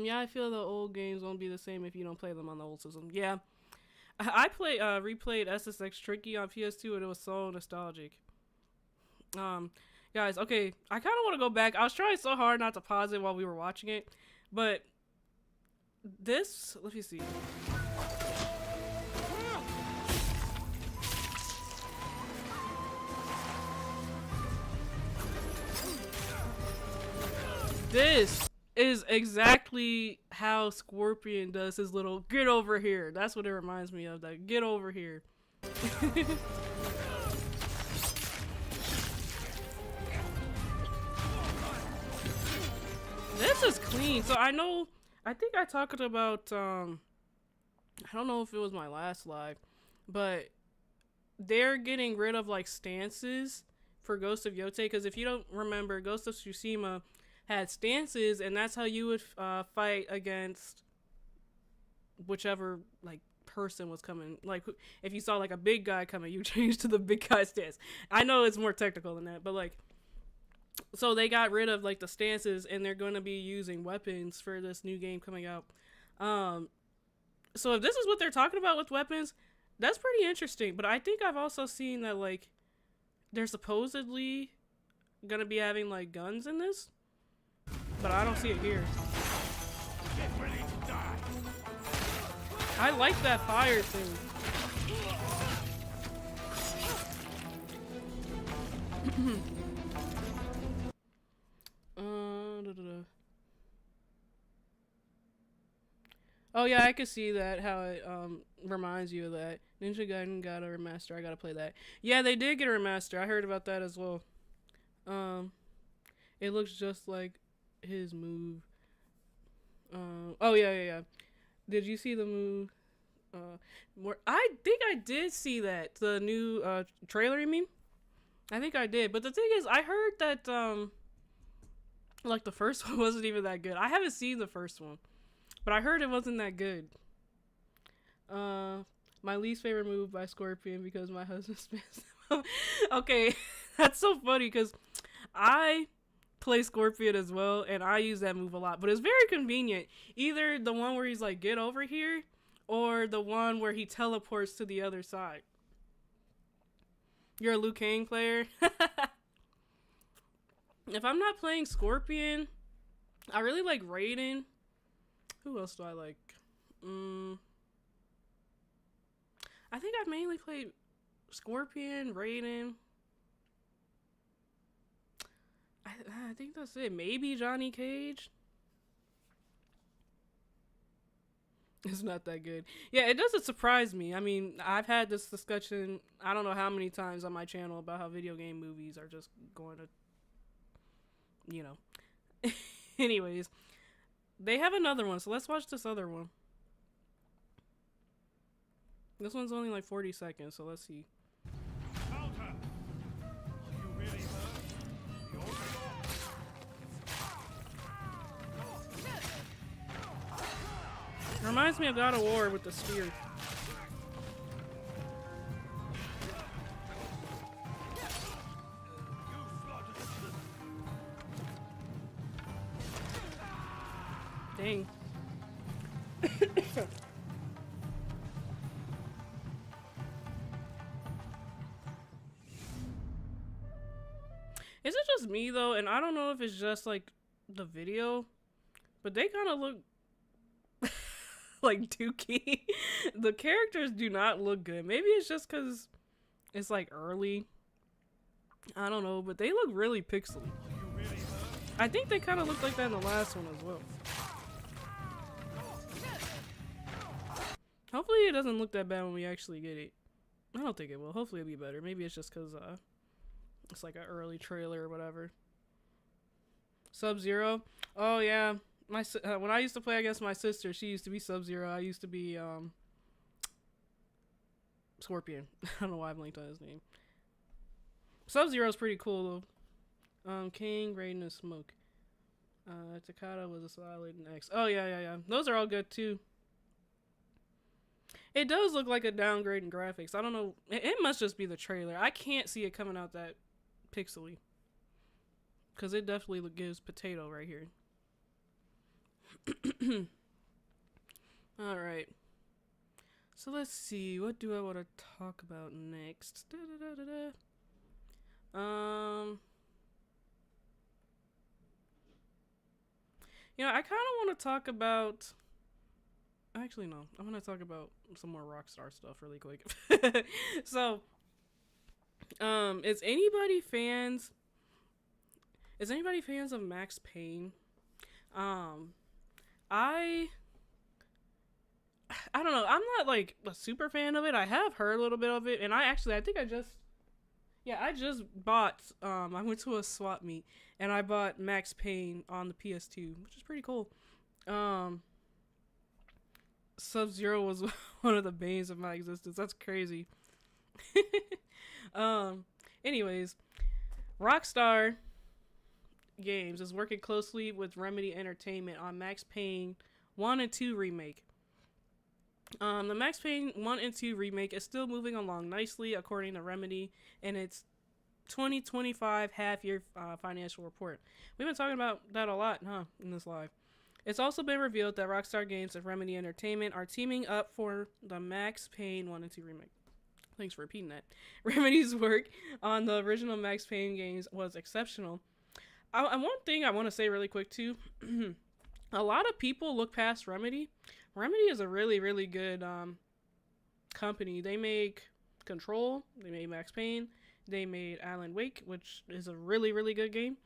Yeah, I feel the old games won't be the same if you don't play them on the old system. Yeah. I replayed SSX Tricky on PS2 and it was so nostalgic. Guys, okay, I kind of want to go back. I was trying so hard not to pause it while we were watching it, but this, let me see. This is exactly how Scorpion does his little get over here. That's what it reminds me of, that get over here. This is clean. So I think I talked about, I don't know if it was my last live, but they're getting rid of like stances for Ghost of Yotei, because if you don't remember, Ghost of Tsushima had stances, and that's how you would fight against whichever like person was coming. Like, if you saw like a big guy coming, you change to the big guy stance. I know it's more technical than that, but like, so they got rid of like the stances, and they're going to be using weapons for this new game coming out. So if this is what they're talking about with weapons, that's pretty interesting. But I think I've also seen that like they're supposedly gonna be having like guns in this, but I don't see it here. I like that fire thing. Oh yeah, I could see that, how it reminds you of that. Ninja Gaiden got a remaster. I gotta play that. Yeah, they did get a remaster. I heard about that as well. It looks just like his move. Oh yeah. Did you see the move? I think I did see that, the new trailer. You mean? I think I did. But the thing is, I heard that like the first one wasn't even that good. I haven't seen the first one, but I heard it wasn't that good. My least favorite move by Scorpion because my husband spams them. Okay, that's so funny because I play Scorpion as well, and I use that move a lot, but it's very convenient. Either the one where he's like, get over here, or the one where he teleports to the other side. You're a Liu Kang player? If I'm not playing Scorpion, I really like Raiden. Who else do I like? I think I've mainly played Scorpion, Raiden. I think that's it. Maybe Johnny Cage. It's not that good. Yeah, it doesn't surprise me. I mean, I've had this discussion I don't know how many times on my channel about how video game movies are just going to, you know. Anyways, they have another one, so let's watch this other one. This one's only like 40 seconds, so let's see. Reminds me of God of War with the spear. Dang. Is it just me though? And I don't know if it's just like the video, but they kind of look like dookie. The characters do not look good. Maybe it's just because it's like early. I don't know, but they look really pixely. I think they kind of look like that in the last one as well. Hopefully it doesn't look that bad when we actually get it. I don't think it will. Hopefully it'll be better. Maybe it's just because it's like an early trailer or whatever. Sub-Zero. Oh yeah. When I used to play against my sister, she used to be Sub-Zero. I used to be Scorpion. I don't know why I blinked on his name. Sub-Zero's pretty cool though. King, Raiden, and Smoke. Takada was a solid X. Oh yeah. Those are all good too. It does look like a downgrade in graphics. I don't know. It must just be the trailer. I can't see it coming out that pixely. Because it definitely gives potato right here. Alright. So let's see. What do I want to talk about next? You know, I kind of want to talk about... Actually, no. I want to talk about some more Rockstar stuff really quick. So, is anybody fans of Max Payne? I don't know. I'm not like a super fan of it. I have heard a little bit of it, and I just bought. I went to a swap meet and I bought Max Payne on the PS2, which is pretty cool. Sub-Zero was one of the banes of my existence. That's crazy. Anyways, Rockstar Games is working closely with Remedy Entertainment on Max Payne 1 and 2 remake. The Max Payne 1 and 2 remake is still moving along nicely, according to Remedy, in its 2025 half-year financial report. We've been talking about that a lot, in this live. It's also been revealed that Rockstar Games and Remedy Entertainment are teaming up for the Max Payne 1 and 2 remake. Thanks for repeating that. Remedy's work on the original Max Payne games was exceptional. One thing I want to say really quick, too. A lot of people look past Remedy. Remedy is a really, really good company. They make Control. They made Max Payne. They made Alan Wake, which is a really, really good game.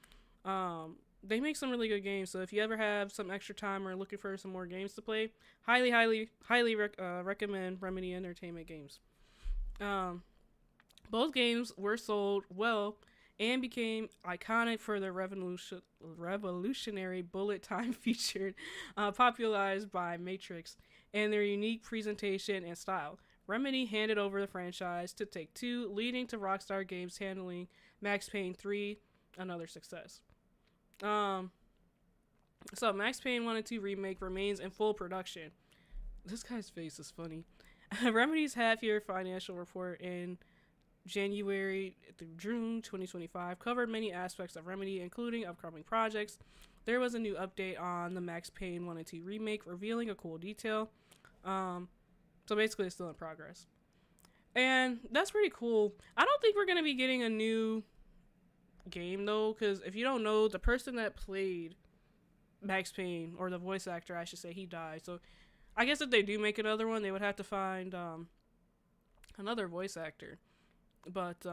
They make some really good games. So if you ever have some extra time or are looking for some more games to play, highly recommend Remedy Entertainment games. Both games were sold well and became iconic for their revolutionary bullet time feature, popularized by Matrix, and their unique presentation and style. Remedy handed over the franchise to Take-Two, leading to Rockstar Games handling Max Payne 3, another success. So Max Payne 1 and 2 remake remains in full production. This guy's face is funny. Remedy's half-year financial report in January through June 2025 covered many aspects of Remedy, including upcoming projects. There was a new update on the Max Payne 1 and 2 remake, revealing a cool detail. So basically it's still in progress. And that's pretty cool. I don't think we're going to be getting a new game, though, because if you don't know, the person that played Max Payne, or the voice actor, I should say, he died. So I guess if they do make another one, they would have to find another voice actor. But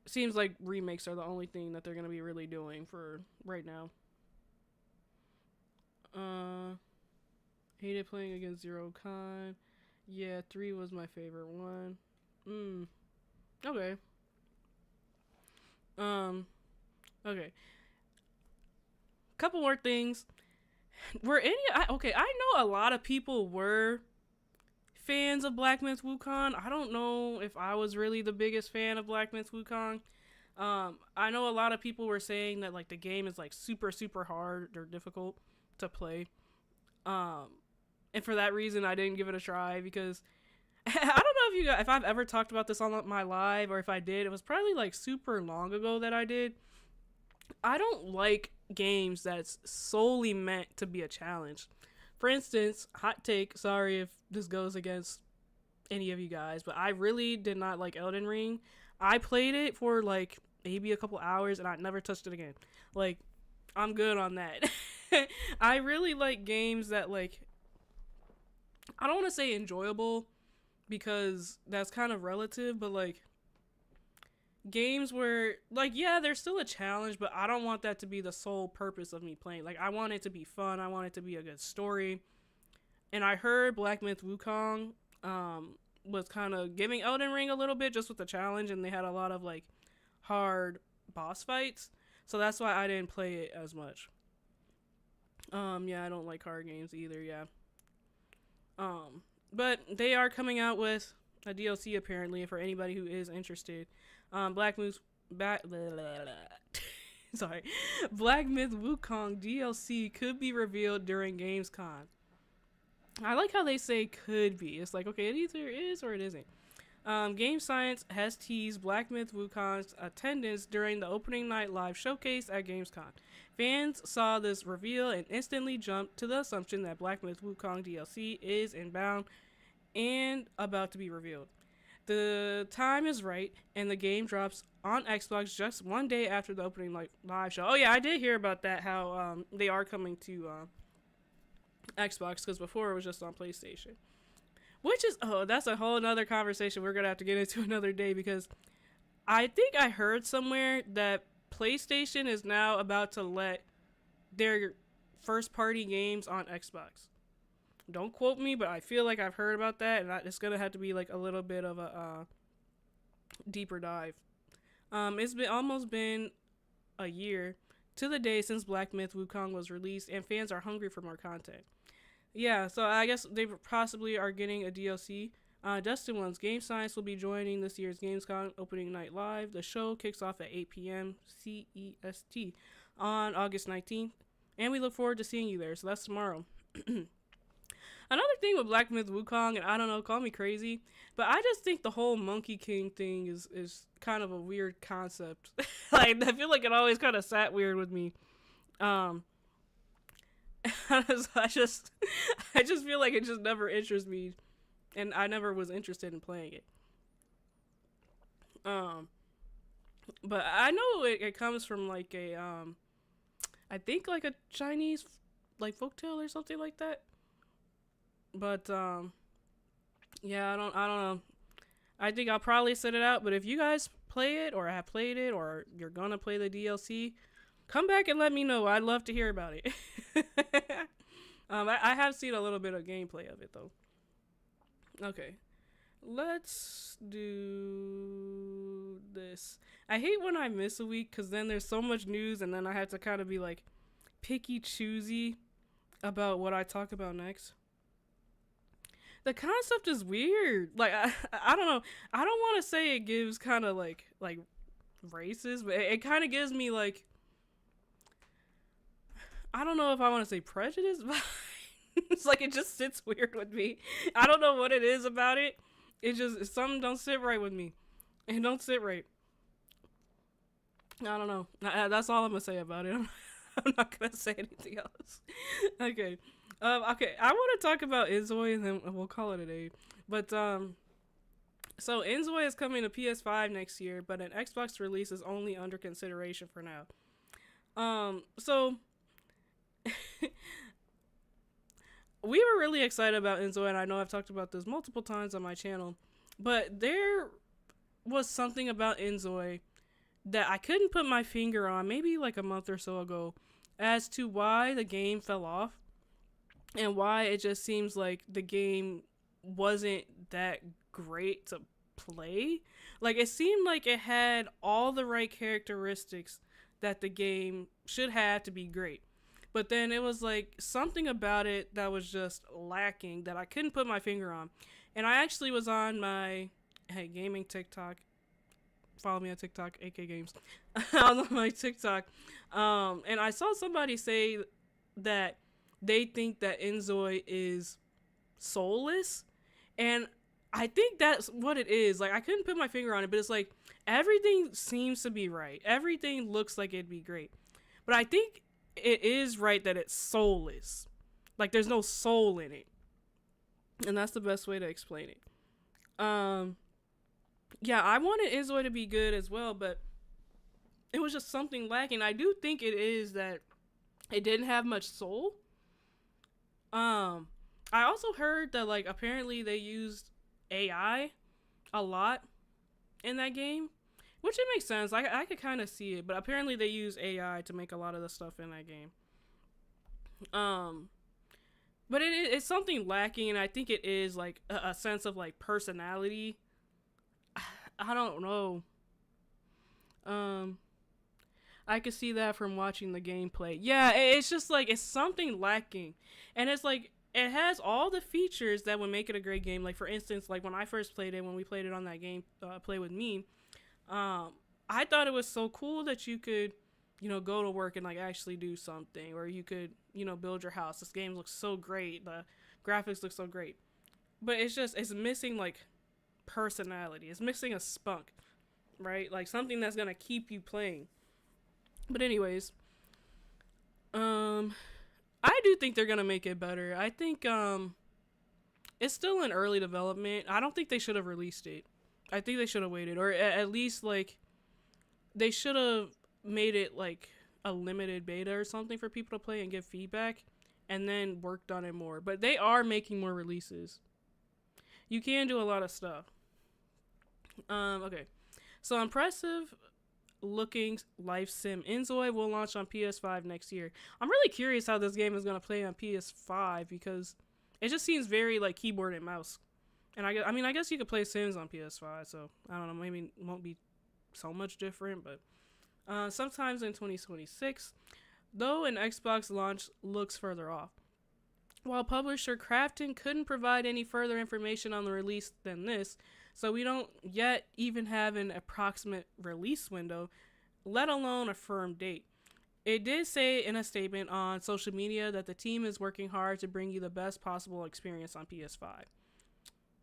seems like remakes are the only thing that they're going to be really doing for right now. Hated playing against Zero Khan. Yeah, 3 was my favorite one. Okay. Okay. Couple more things. I know a lot of people were fans of Black Myth Wukong. I don't know if I was really the biggest fan of Black Myth Wukong. I know a lot of people were saying that like the game is like super, super hard or difficult to play. And for that reason, I didn't give it a try because I don't know if I've ever talked about this on my live, or if I did, it was probably like super long ago that I did. I don't like games that's solely meant to be a challenge. For instance, hot take, sorry if this goes against any of you guys, but I really did not like Elden Ring. I played it for like maybe a couple hours and I never touched it again. Like, I'm good on that. I really like games that like, I don't want to say enjoyable because that's kind of relative, but like games where like, yeah, there's still a challenge, but I don't want that to be the sole purpose of me playing. Like, I want it to be fun. I want it to be a good story. And I heard Black Myth Wukong was kind of giving Elden Ring a little bit just with the challenge, and they had a lot of like hard boss fights. So that's why I didn't play it as much. Yeah, I don't like hard games either, yeah. But they are coming out with a DLC apparently for anybody who is interested. Black Myth Wukong DLC could be revealed during Gamescom. I like how they say could be. It's like, okay, it either is or it isn't. Game Science has teased Black Myth Wukong's attendance during the opening night live showcase at Gamescom. Fans saw this reveal and instantly jumped to the assumption that Black Myth Wukong DLC is inbound and about to be revealed. The time is right, and the game drops on Xbox just one day after the opening live show. Oh yeah, I did hear about that, how they are coming to Xbox, because before it was just on PlayStation. Which is, that's a whole nother conversation we're going to have to get into another day, because I think I heard somewhere that PlayStation is now about to let their first-party games on Xbox. Don't quote me, but I feel like I've heard about that, and it's going to have to be like a little bit of a deeper dive. It's almost been a year to the day since Black Myth Wukong was released, and fans are hungry for more content. Yeah, so I guess they possibly are getting a DLC. Dustin One's Game Science will be joining this year's Gamescom opening night live. The show kicks off at 8 p.m. CEST on August 19th, and we look forward to seeing you there. So that's tomorrow. Another thing with Black Myth Wukong, and I don't know, call me crazy, but I just think the whole Monkey King thing is kind of a weird concept. Like, I feel like it always kind of sat weird with me. I just feel like it just never interests me, and I never was interested in playing it. But I know it comes from like a I think like a Chinese like folktale or something like that. But yeah, I don't know. I think I'll probably set it out, but if you guys play it or have played it or you're gonna play the DLC, come back and let me know. I'd love to hear about it. I have seen a little bit of gameplay of it though. Okay. Let's do this. I hate when I miss a week because then there's so much news and then I have to kind of be like picky choosy about what I talk about next. The concept is weird. Like, I don't know. I don't want to say it gives kind of like racist, but it kind of gives me like, I don't know if I want to say prejudice, but it's like it just sits weird with me. I don't know what it is about it. It just, something don't sit right with me. It don't sit right. I don't know. That's all I'm gonna say about it. I'm not gonna say anything else. Okay. Okay, I want to talk about Inzoi and then we'll call it a day. But, so Inzoi is coming to PS5 next year, but an Xbox release is only under consideration for now. So we were really excited about Inzoi, and I know I've talked about this multiple times on my channel, but there was something about Inzoi that I couldn't put my finger on maybe like a month or so ago as to why the game fell off and why it just seems like the game wasn't that great to play. Like, it seemed like it had all the right characteristics that the game should have to be great. But then it was like something about it that was just lacking that I couldn't put my finger on. And I actually was on my gaming TikTok. Follow me on TikTok, AK Games. I was on my TikTok. And I saw somebody say that they think that Inzoi is soulless. And I think that's what it is. Like, I couldn't put my finger on it, but it's like everything seems to be right. Everything looks like it'd be great. But I think it is right that it's soulless. Like, there's no soul in it. And that's the best way to explain it. Yeah, I wanted Inzoi to be good as well, but it was just something lacking. I do think it is that it didn't have much soul. I also heard that, like, apparently they used AI a lot in that game. Which it makes sense. I could kind of see it, but apparently they use AI to make a lot of the stuff in that game. But it's something lacking, and I think it is like a sense of like personality. I don't know. I could see that from watching the gameplay. Yeah, it's just like it's something lacking, and it's like it has all the features that would make it a great game. Like, for instance, like when I first played it, when we played it on that game, Play With Me. I thought it was so cool that you could, go to work and like actually do something, or you could, build your house. This game looks so great. The graphics look so great, but it's missing like personality. It's missing a spunk, right? Like something that's going to keep you playing. But anyways, I do think they're going to make it better. I think, it's still in early development. I don't think they should have released it. I think they should have waited, or at least like they should have made it like a limited beta or something for people to play and give feedback, and then worked on it more. But they are making more releases. You can do a lot of stuff. Okay, so impressive looking life sim Inzoi will launch on PS5 next year. I'm really curious how this game is gonna play on PS5 because it just seems very like keyboard and mouse. And I guess you could play Sims on PS5, so I don't know, maybe it won't be so much different, but sometimes in 2026, though an Xbox launch looks further off. While publisher Krafton couldn't provide any further information on the release than this, so we don't yet even have an approximate release window, let alone a firm date. It did say in a statement on social media that the team is working hard to bring you the best possible experience on PS5.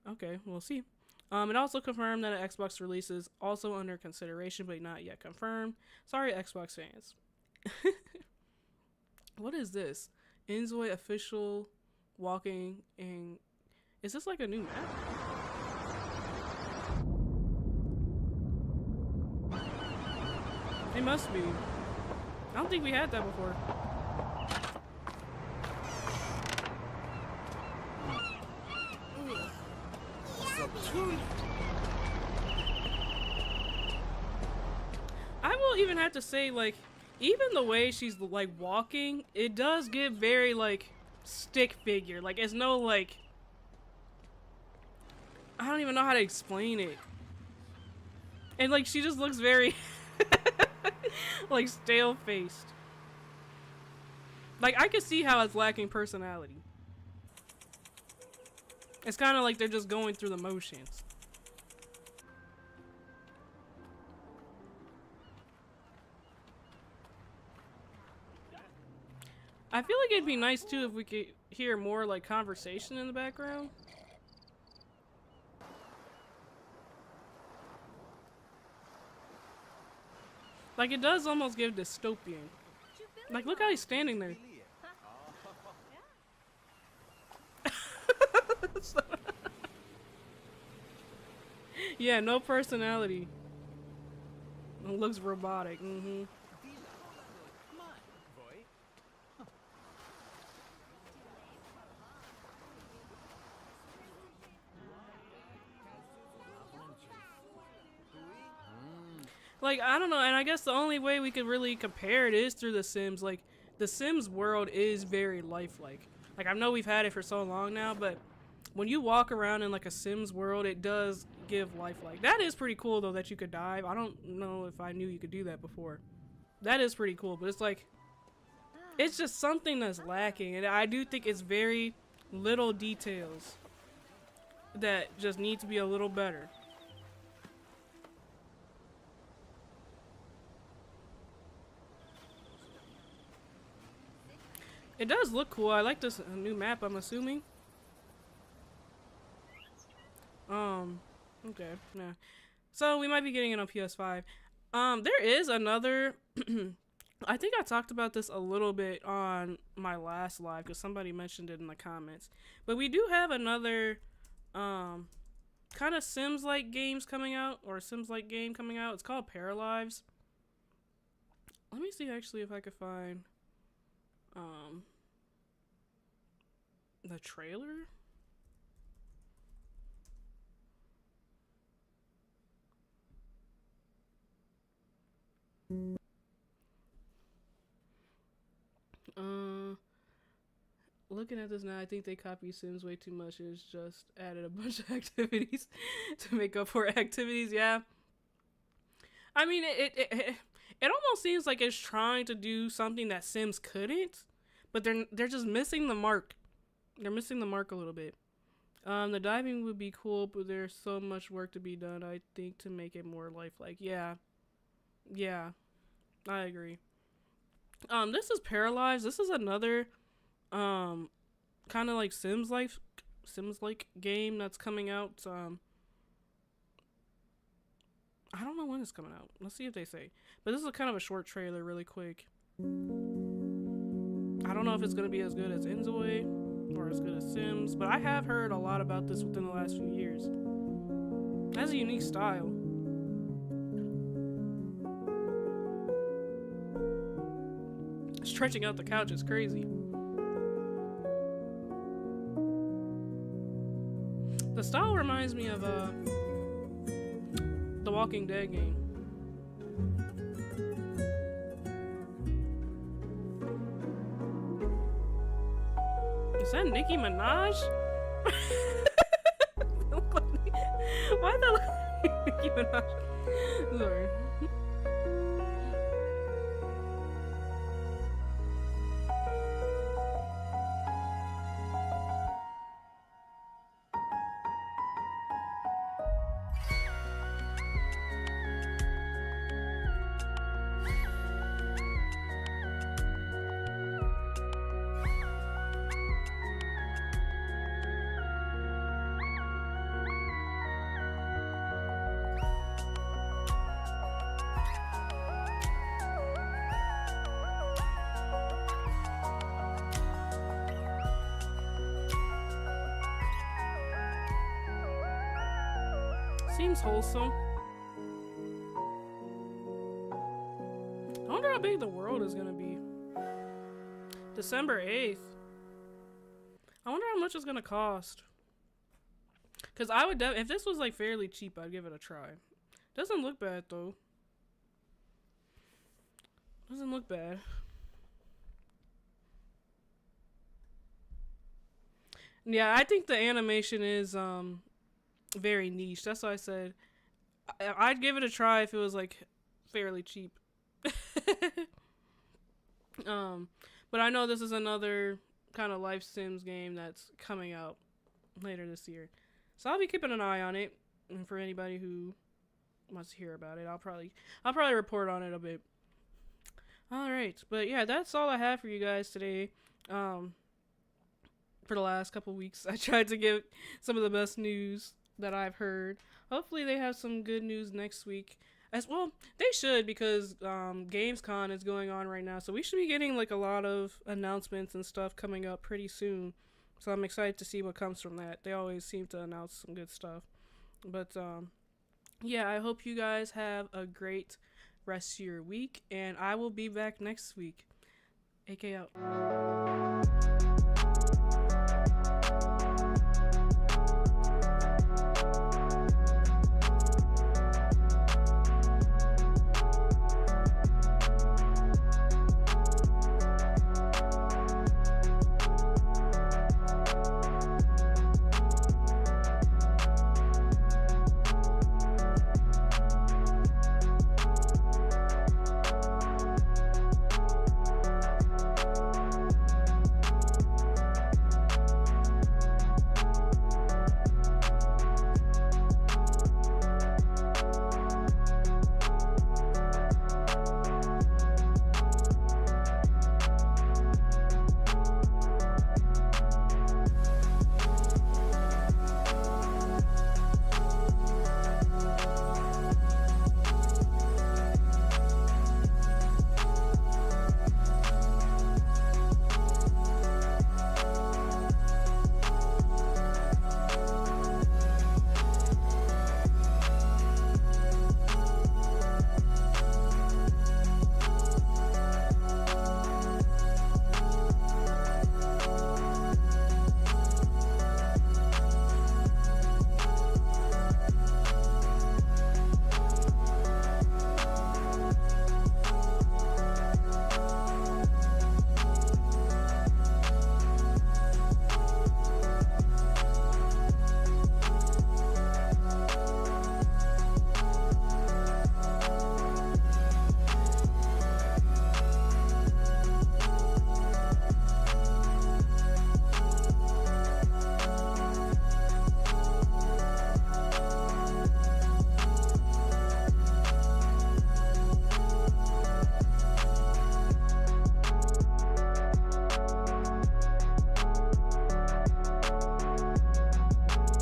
Okay, we'll see. It also confirmed that an Xbox release is also under consideration, but not yet confirmed. Sorry, Xbox fans. What is this? Inzoi official walking in. Is this like a new map? It must be. I don't think we had that before. I will even have to say, like, even the way she's like walking, it does give very like stick figure. Like, it's no like, I don't even know how to explain it. And like, she just looks very like stale faced. Like, I could see how it's lacking personality. It's kind of like they're just going through the motions. I feel like it'd be nice too if we could hear more like conversation in the background. Like, it does almost give dystopian. Like, look how he's standing there. Yeah, no personality. It looks robotic. Mm-hmm. Like, I don't know, and I guess the only way we could really compare it is through The Sims. Like, The Sims world is very lifelike. Like, I know we've had it for so long now, but when you walk around in like a Sims world, it does give lifelike. That is pretty cool though, that you could dive. I don't know if I knew you could do that before. That is pretty cool, but it's like, it's just something that's lacking, and I do think it's very little details that just need to be a little better. It does look cool. I like this new map, I'm assuming. Okay, nah. So we might be getting it on PS5. There is another I think I talked about this a little bit on my last live because somebody mentioned it in the comments. But we do have another kind of Sims-like games coming out, or a Sims-like game coming out. It's called Paralives. Let me see actually if I could find the trailer. Looking at this now, I think they copied Sims way too much. It's just added a bunch of activities to make up for activities. Yeah. I mean, it almost seems like it's trying to do something that Sims couldn't, but they're just missing the mark. They're missing the mark a little bit. The diving would be cool, but there's so much work to be done, I think, to make it more lifelike. Yeah. Yeah. I agree. This is Paralyzed. This is another kind of like Sims like game that's coming out. I don't know when it's coming out. Let's see if they say. But this is kind of a short trailer, really quick. I don't know if it's gonna be as good as Inzoi or as good as Sims, but I have heard a lot about this within the last few years. It has a unique style. Stretching out the couch is crazy. The style reminds me of the Walking Dead game. Is that Nicki Minaj? Why the Nicki Minaj? Sorry. Seems wholesome. I wonder how big the world is gonna be. December 8th. I wonder how much it's gonna cost. Cause I would if this was like fairly cheap, I'd give it a try. Doesn't look bad though. Doesn't look bad. Yeah, I think the animation is very niche. That's why I said I'd give it a try if it was like fairly cheap. But I know this is another kind of life sims game that's coming out later this year, so I'll be keeping an eye on it. And for anybody who wants to hear about it, I'll probably report on it a bit. All right, but yeah, that's all I have for you guys today. For the last couple weeks, I tried to give some of the best news that I've heard. Hopefully, they have some good news next week. As well, they should, because Gamescom is going on right now, so we should be getting like a lot of announcements and stuff coming up pretty soon. So I'm excited to see what comes from that. They always seem to announce some good stuff. But yeah, I hope you guys have a great rest of your week, and I will be back next week. AK out.